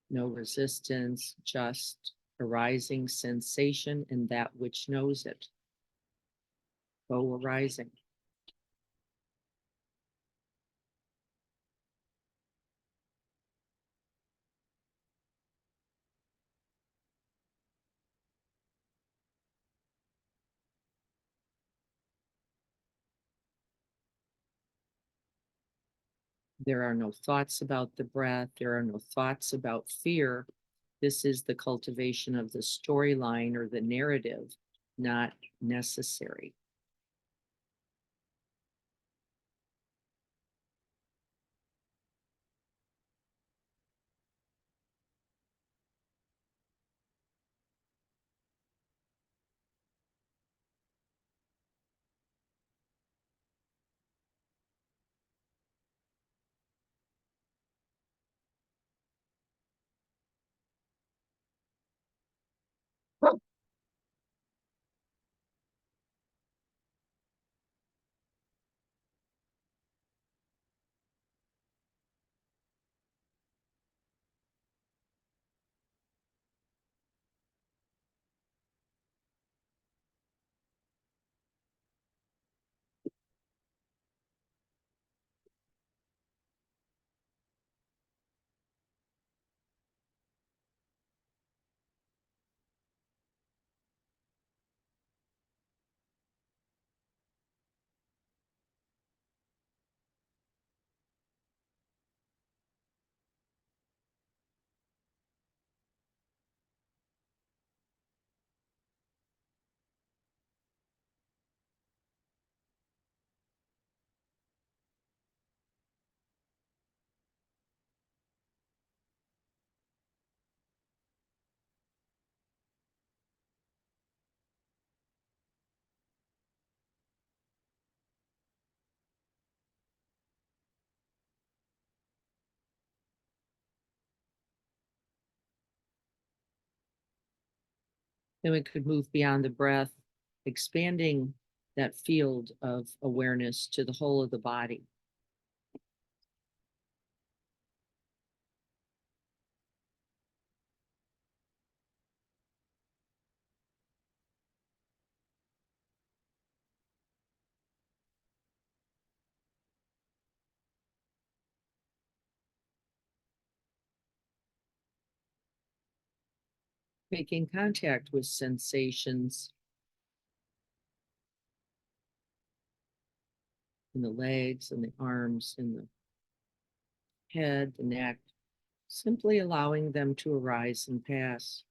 no resistance, just arising sensation and that which knows it. Co-arising. There are no thoughts about the breath. There are no thoughts about fear. This is the cultivation of the storyline or the narrative, not necessary. Then we could move beyond the breath, expanding that field of awareness to the whole of the body. making contact with sensations in the legs and the arms and the head, the neck, simply allowing them to arise and pass.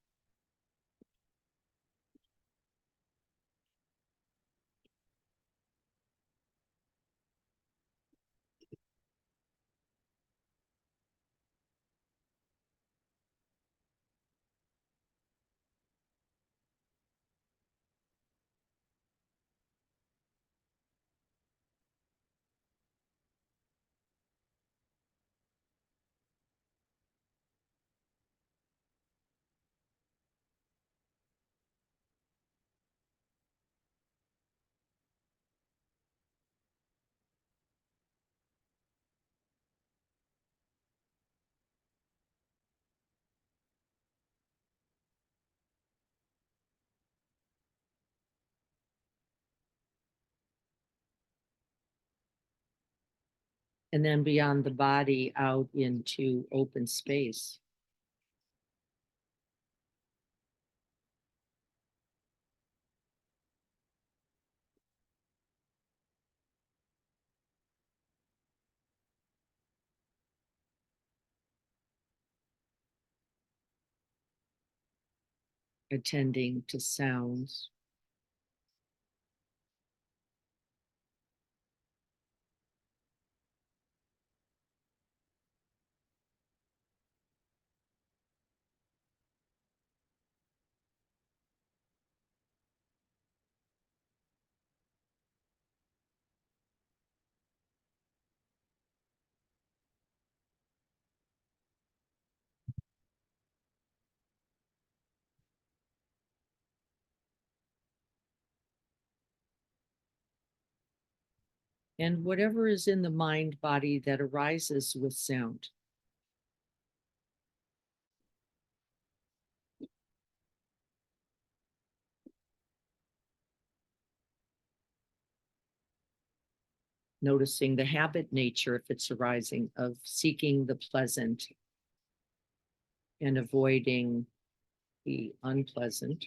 And then beyond the body out into open space. Attending to sounds. And whatever is in the mind body that arises with sound. Noticing the habit nature, if it's arising, of seeking the pleasant and avoiding the unpleasant.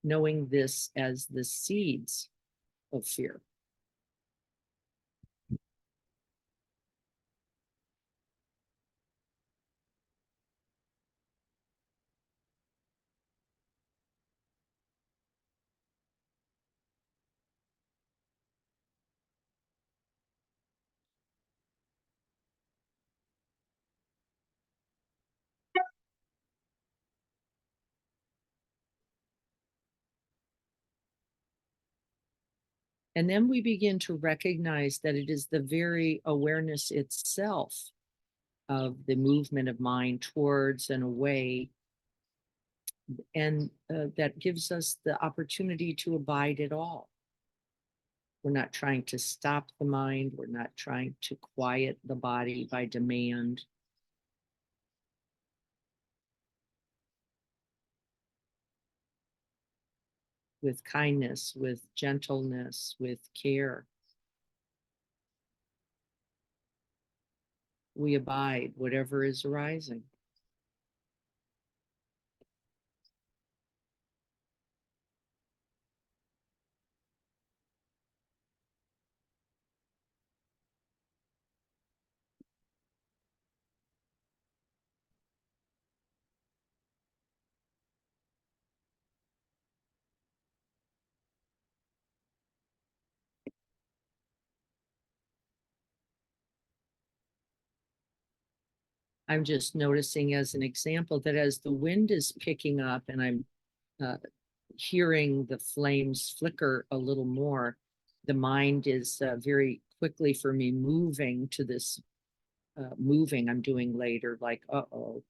Knowing this as the seeds of fear. And then we begin to recognize that it is the very awareness itself of the movement of mind towards and away. And that gives us the opportunity to abide it all. We're not trying to stop the mind. We're not trying to quiet the body by demand. With kindness, with gentleness, with care. We abide whatever is arising. I'm just noticing as an example that as the wind is picking up and I'm hearing the flames flicker a little more, the mind is very quickly for me moving to this moving I'm doing later, like, uh-oh,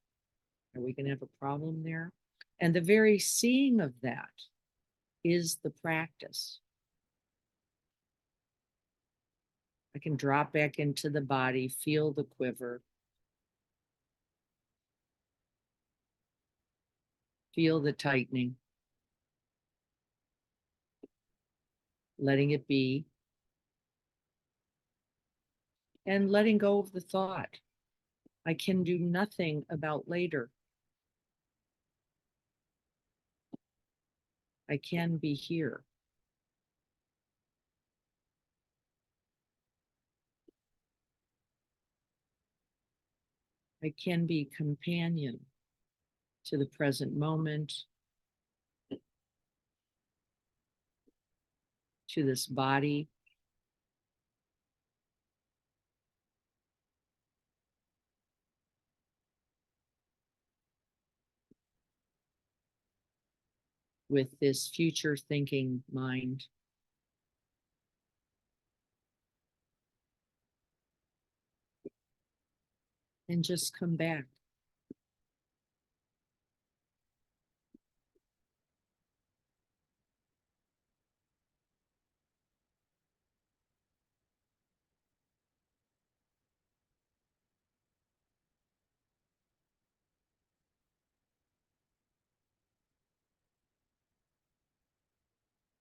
are we going to have a problem there? And the very seeing of that is the practice. I can drop back into the body, feel the quiver, feel the tightening, letting it be, and letting go of the thought. I can do nothing about later. I can be here. I can be companion to the present moment, to this body. With this future thinking mind. And just come back.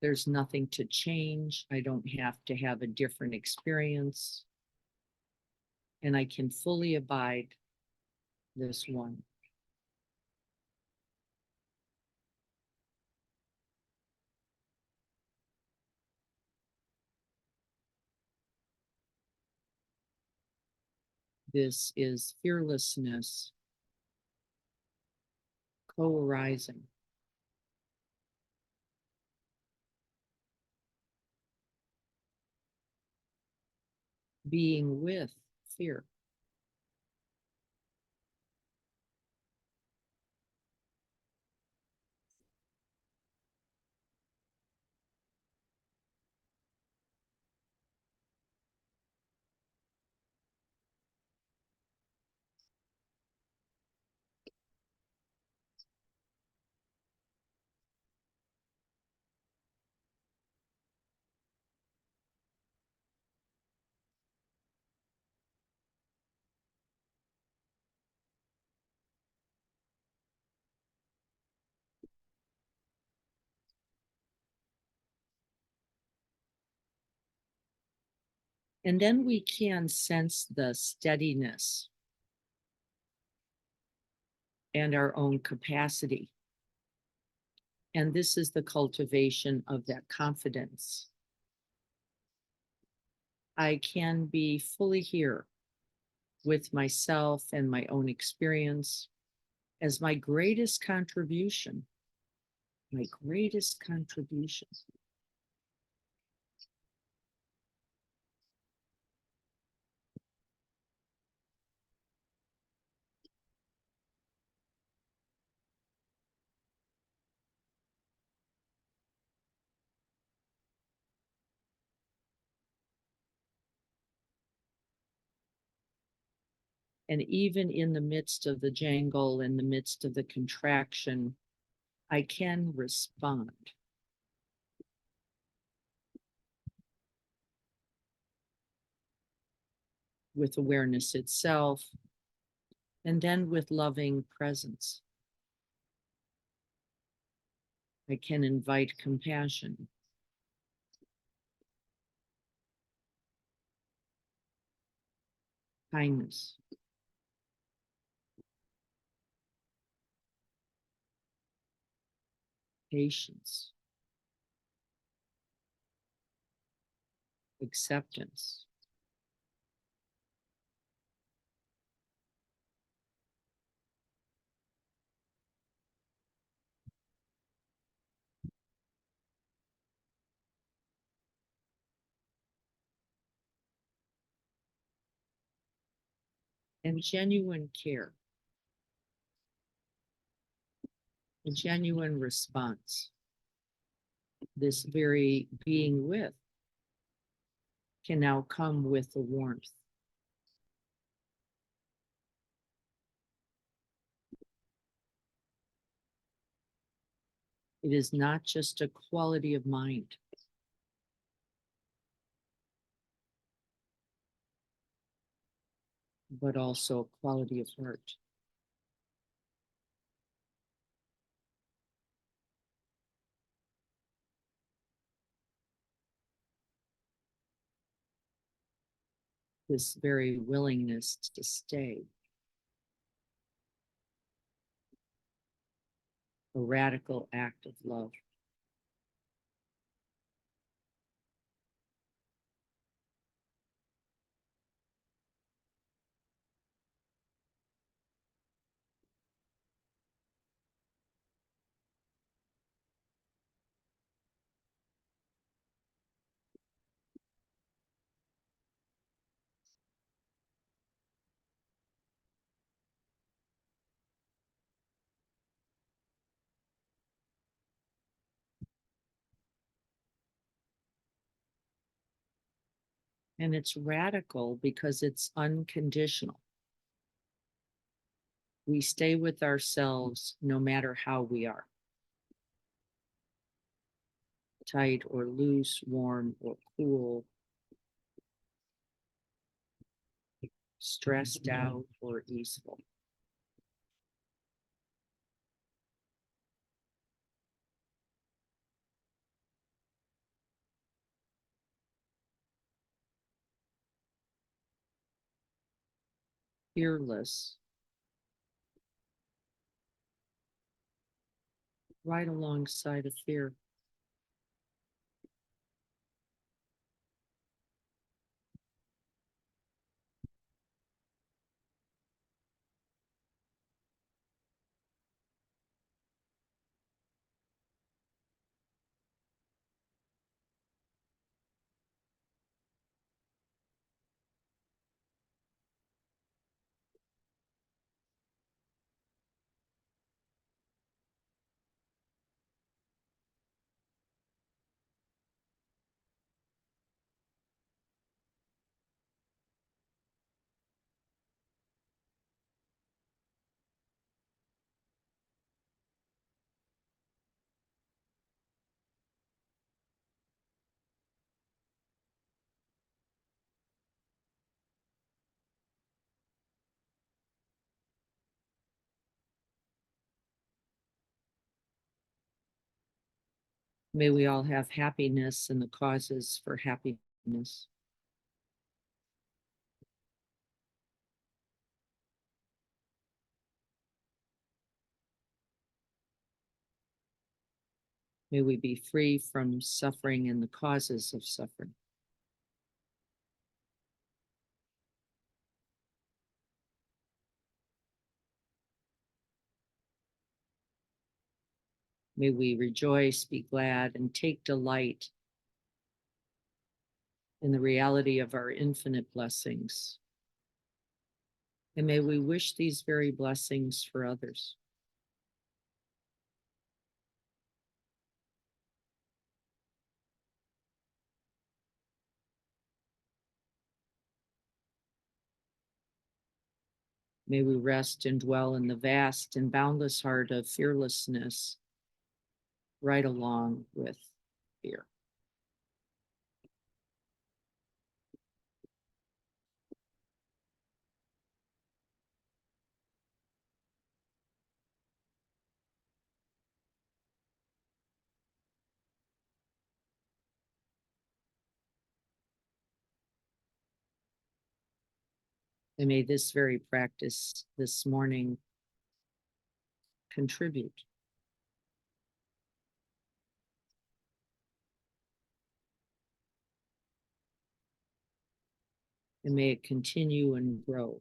There's nothing to change. I don't have to have a different experience. And I can fully abide this one. This is fearlessness co-arising. Being with fear. And then we can sense the steadiness and our own capacity. And this is the cultivation of that confidence. I can be fully here with myself and my own experience as my greatest contribution. My greatest contribution. And even in the midst of the jangle, in the midst of the contraction, I can respond. With awareness itself, and then with loving presence. I can invite compassion. Kindness. Patience. Acceptance. And genuine care. A genuine response. This very being with can now come with the warmth. It is not just a quality of mind. But also a quality of heart. This very willingness to stay. A radical act of love. And it's radical because it's unconditional. We stay with ourselves no matter how we are. Tight or loose, warm or cool, stressed out or easeful. Fearless. Right alongside of fear. May we all have happiness and the causes for happiness. May we be free from suffering and the causes of suffering. May we rejoice, be glad, and take delight in the reality of our infinite blessings. And may we wish these very blessings for others. May we rest and dwell in the vast and boundless heart of fearlessness, right along with fear. And may this very practice this morning contribute and may it continue and grow,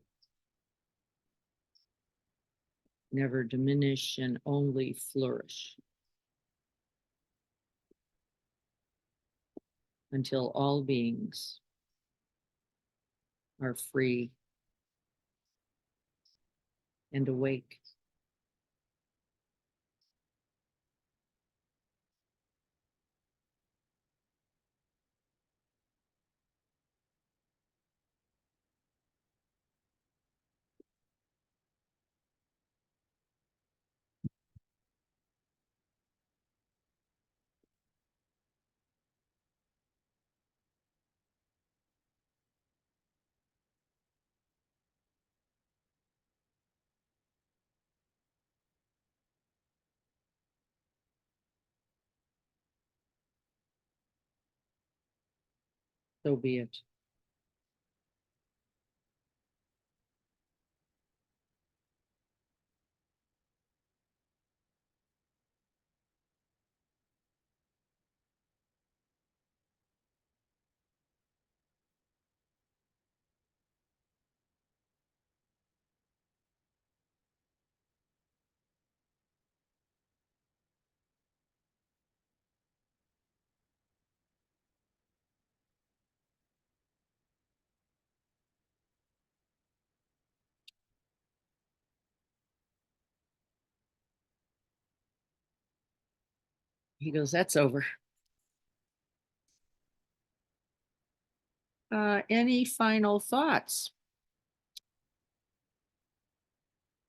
never diminish and only flourish until all beings are free and awake. So be it. He goes, that's over. Any final thoughts?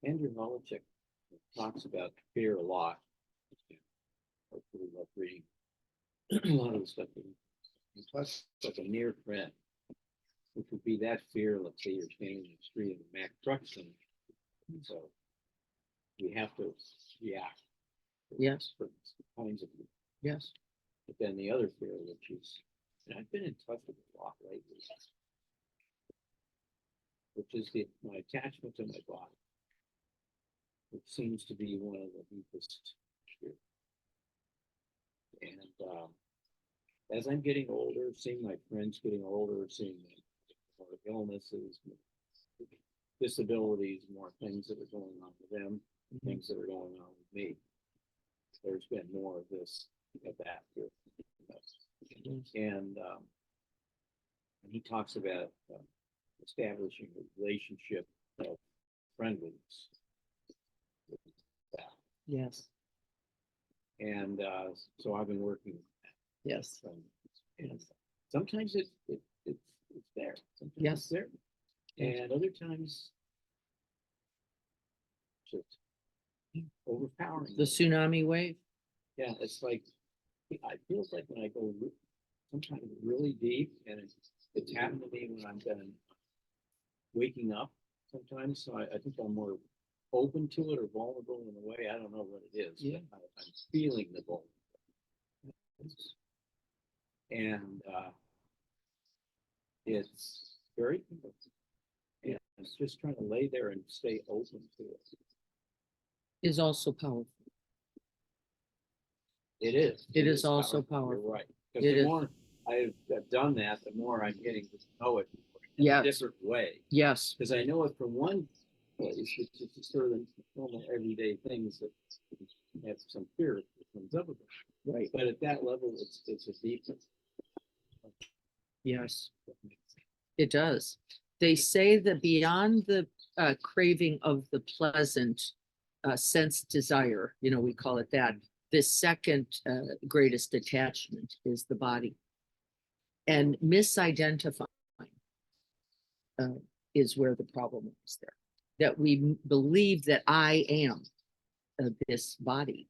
Andrew Molichek talks about fear a lot. I really love reading a lot of the stuff. He talks like a near friend, which would be that fear. Let's say you're standing in the street and a Mack truck's coming. So we have to react. Yes. For kinds of, Yes. but then the other fear, which is, and I've been in touch with it a lot lately, which is my attachment to my body. It seems to be one of the deepest fears. And as I'm getting older, seeing my friends getting older, seeing more illnesses, more disabilities, more things that are going on with them, things that are going on with me, there's been more of this, of that here. And he talks about establishing a relationship of friendliness. Yes. And so I've been working on that. Yes. And sometimes it's there. Sometimes Yes. it's there. And other times just overpowering. The tsunami wave. Yeah, it's like, it feels like when I go sometimes really deep, and it's happened to me when I'm done waking up sometimes. So I think I'm more open to it or vulnerable in a way. I don't know what it is. Yeah. But I'm feeling the vulnerability. And it's very convincing. And it's just trying to lay there and stay open to it. Is also powerful. It is. It is also You're powerful. right. Because It the is. more I've done that, the more I'm getting to know it in Yeah. a different way. Yes. Because I know it from one place, which is the sort of normal everyday things that have some fear that comes up with it. Right. But at that level, it's a deep. Yes. It does. They say that beyond the craving of the pleasant sense desire, we call it that, the second greatest attachment is the body. And misidentifying is where the problem is there. That we believe that I am this body.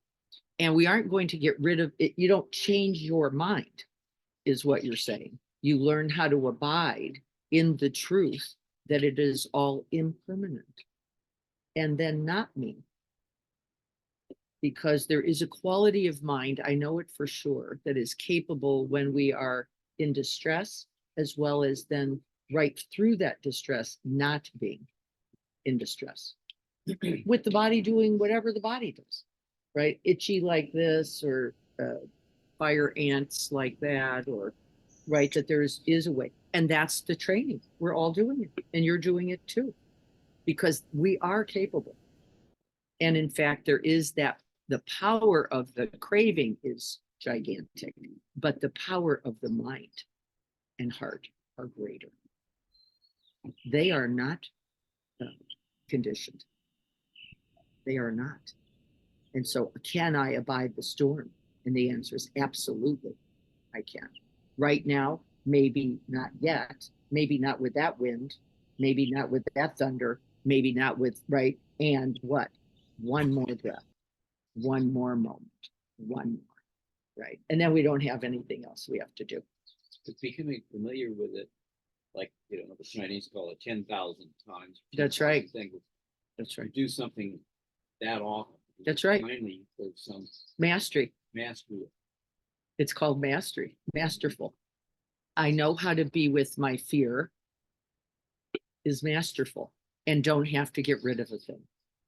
And we aren't going to get rid of it. You don't change your mind, is what you're saying. You learn how to abide in the truth that it is all impermanent and then not me. Because there is a quality of mind, I know it for sure, that is capable when we are in distress, as well as then right through that distress, not being in distress. With the body doing whatever the body does, right? Itchy like this, or fire ants like that, or right, that there is a way. And that's the training. We're all doing it, and you're doing it too, because we are capable. And in fact, there is that the power of the craving is gigantic, but the power of the mind and heart are greater. They are not conditioned. They are not. And so, can I abide the storm? And the answer is absolutely, I can. Right now, maybe not yet, maybe not with that wind, maybe not with that thunder, maybe not with, right? And what? One more breath, one more moment, one more, right? And then we don't have anything else we have to do. It's becoming familiar with it, like, the Chinese call it 10,000 times. That's right. Thing. That's You right. do something that often. That's right. Finally, there's some Mastery. mastery. It's called mastery, masterful. I know how to be with my fear is masterful, and don't have to get rid of a thing.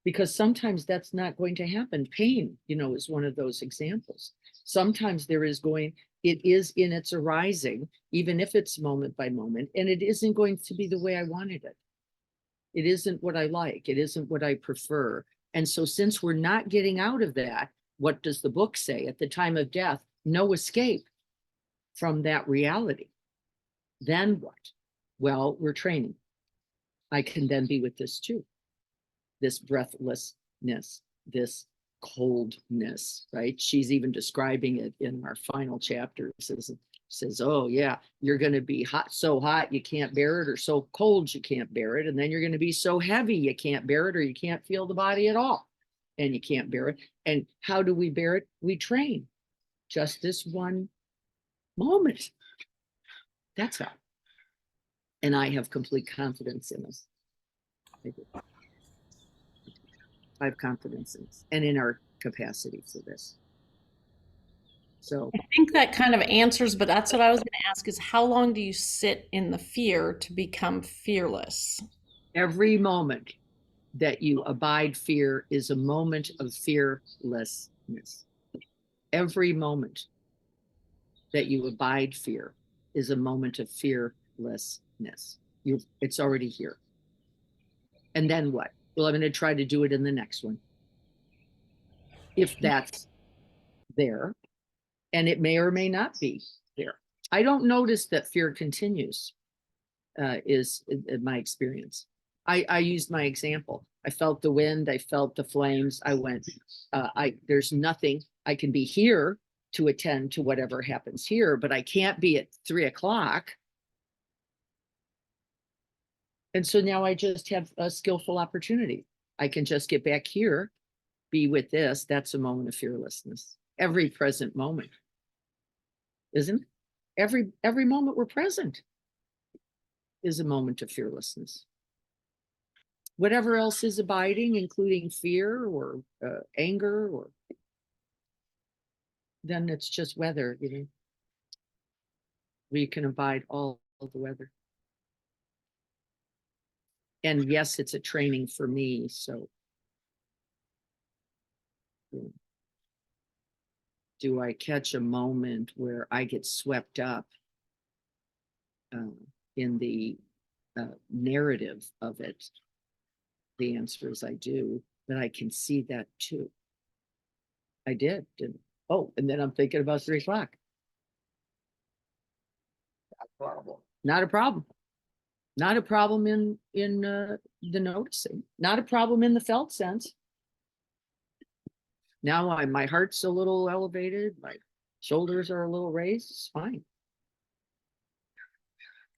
Because sometimes that's not going to happen. Pain, is one of those examples. Sometimes it is in its arising, even if it's moment by moment, and it isn't going to be the way I wanted it. It isn't what I like. It isn't what I prefer. And so since we're not getting out of that, what does the book say? At the time of death, no escape from that reality. Then what? Well, we're training. I can then be with this too. This breathlessness, this coldness, right? She's even describing it in our final chapters as says, oh yeah, you're gonna be so hot you can't bear it, or so cold you can't bear it, and then you're gonna be so heavy you can't bear it, or you can't feel the body at all, and you can't bear it. And how do we bear it? We train. Just this one moment. That's all. And I have complete confidence in us. I do. I have confidence in us and in our capacity for this. So I think that kind of answers, but that's what I was going to ask is how long do you sit in the fear to become fearless? every moment that you abide fear is a moment of fearlessness. Every moment that you abide fear is a moment of fearlessness. It's already here. And then what? Well, I'm going to try to do it in the next one. If that's there, and it may or may not be there. I don't notice that fear continues, is in my experience. I used my example. I felt the wind, I felt the flames. I went, there's nothing, I can be here to attend to whatever happens here, but I can't be at 3 o'clock. And so now I just have a skillful opportunity. I can just get back here, be with this. That's a moment of fearlessness. Every present moment, isn't it? Every moment we're present is a moment of fearlessness. Whatever else is abiding, including fear or anger, or then it's just weather, you know. We can abide all of the weather. And yes, it's a training for me, so do I catch a moment where I get swept up in the narrative of it? The answer is I do, but I can see that too. I did, didn't I? Oh, and then I'm thinking about 3 o'clock. Not a problem. Not a problem. Not a problem in the noticing. Not a problem in the felt sense. Now my heart's a little elevated, my shoulders are a little raised, it's fine.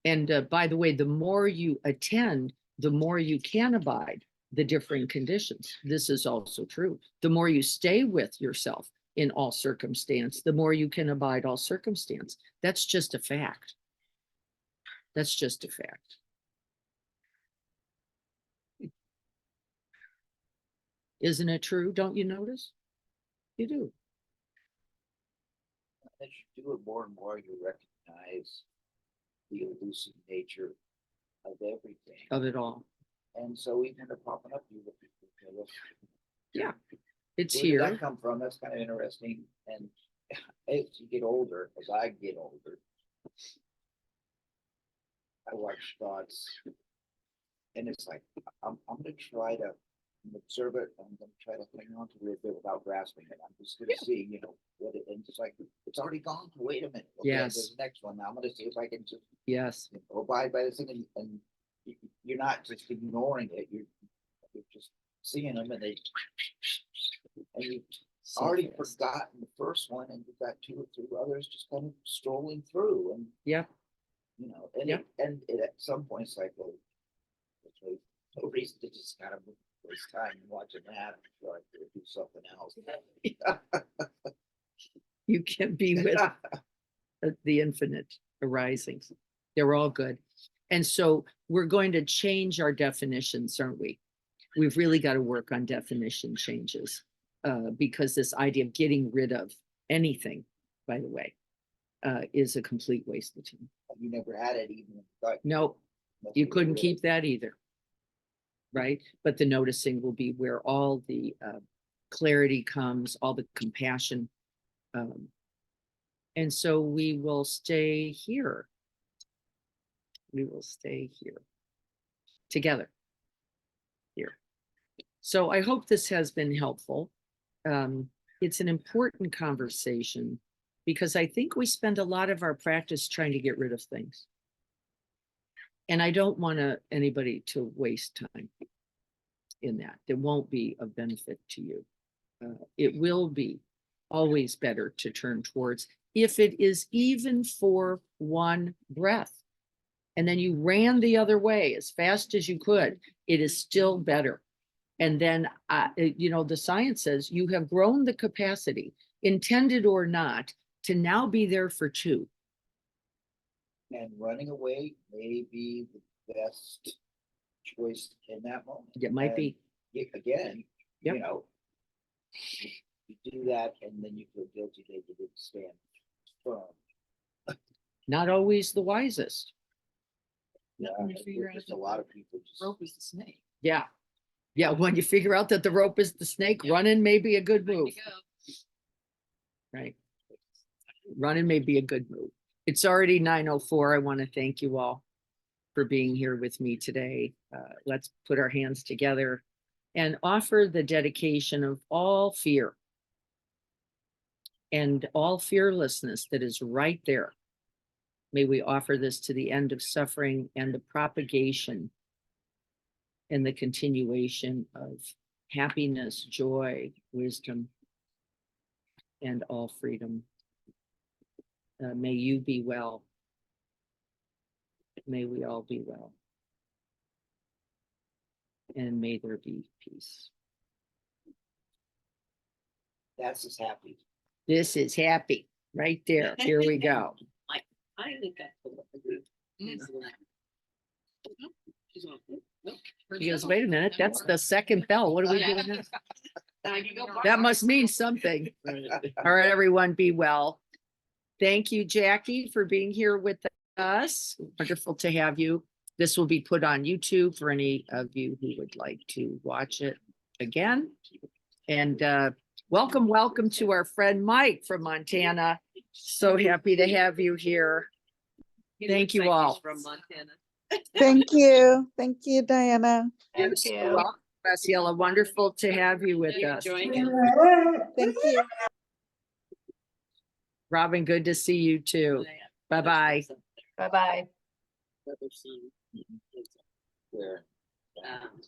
And by the way, the more you attend, the more you can abide the differing conditions. This is also true. The more you stay with yourself in all circumstance, the more you can abide all circumstance. That's just a fact. That's just a fact. Isn't it true? Don't you notice? You do. As you do it more and more, you recognize the elusive nature of everything. Of it all. And so we end up popping up. You look at, okay, Yeah. It's where did here. that come from? That's kind of interesting. And as you get older, as I get older, I watch thoughts, and it's like I'm gonna try to observe it. I'm gonna try to hang on to it a bit without grasping it. I'm just gonna see, you know, what it, and it's like it's already gone. Wait a minute. Okay, Yes. there's the next one. Now I'm gonna see if I can just Yes. abide by this thing, and you're not just ignoring it. You're just seeing them, and you've already forgotten the first one, and you've got 2 or 3 others just kind of strolling through, and Yeah. you know, and Yeah. it at some point it's like, well, there's really no reason to just kind of waste time watching that. I feel like we'll do something else. You can be with the infinite arisings. They're all good. And so we're going to change our definitions, aren't we? We've really got to work on definition changes because this idea of getting rid of anything, by the way, is a complete waste of time. You never had it even. But No, you couldn't keep that either. Right? But the noticing will be where all the clarity comes, all the compassion. And so we will stay here. We will stay here together here. So I hope this has been helpful. It's an important conversation because I think we spend a lot of our practice trying to get rid of things. And I don't want anybody to waste time in that. It won't be of benefit to you. It will be always better to turn towards if it is even for one breath. And then you ran the other way as fast as you could, it is still better. And then, you know, the science says you have grown the capacity, intended or not, to now be there for two. And running away may be the best choice in that moment. It might be. And again, Yep. you know, you do that and then you feel guilty that you didn't stand firm. Not always the wisest. Yeah, when you figure out there's a that lot of people just. Rope is the snake. Yeah. Yeah, when you figure out that the rope is the snake, running may be a good Ready to move, go. right? Running may be a good move. It's already 9:04. I want to thank you all for being here with me today. Let's put our hands together and offer the dedication of all fear and all fearlessness that is right there. May we offer this to the end of suffering and the propagation and the continuation of happiness, joy, wisdom, and all freedom. May you be well. May we all be well. And may there be peace. That's just happy. This is happy right there. Here we go. I think that's a good. She's on. Nope. He goes, wait a minute, that's the second bell. What are we doing now? Now you go. That must mean something. All right, everyone, be well. Thank you, Jackie, for being here with us. Wonderful to have you. This will be put on YouTube for any of you who would like to watch it again. And welcome to our friend Mike from Montana. So happy to have you here. He Thank looks you like he's all. From Montana. Thank you. Thank you, Diana. You're so welcome, Graciela. Wonderful to have you with You us. enjoying it? Thank you. Robin, good to see you too. Bye-bye. Bye-bye. Other son. Where Um,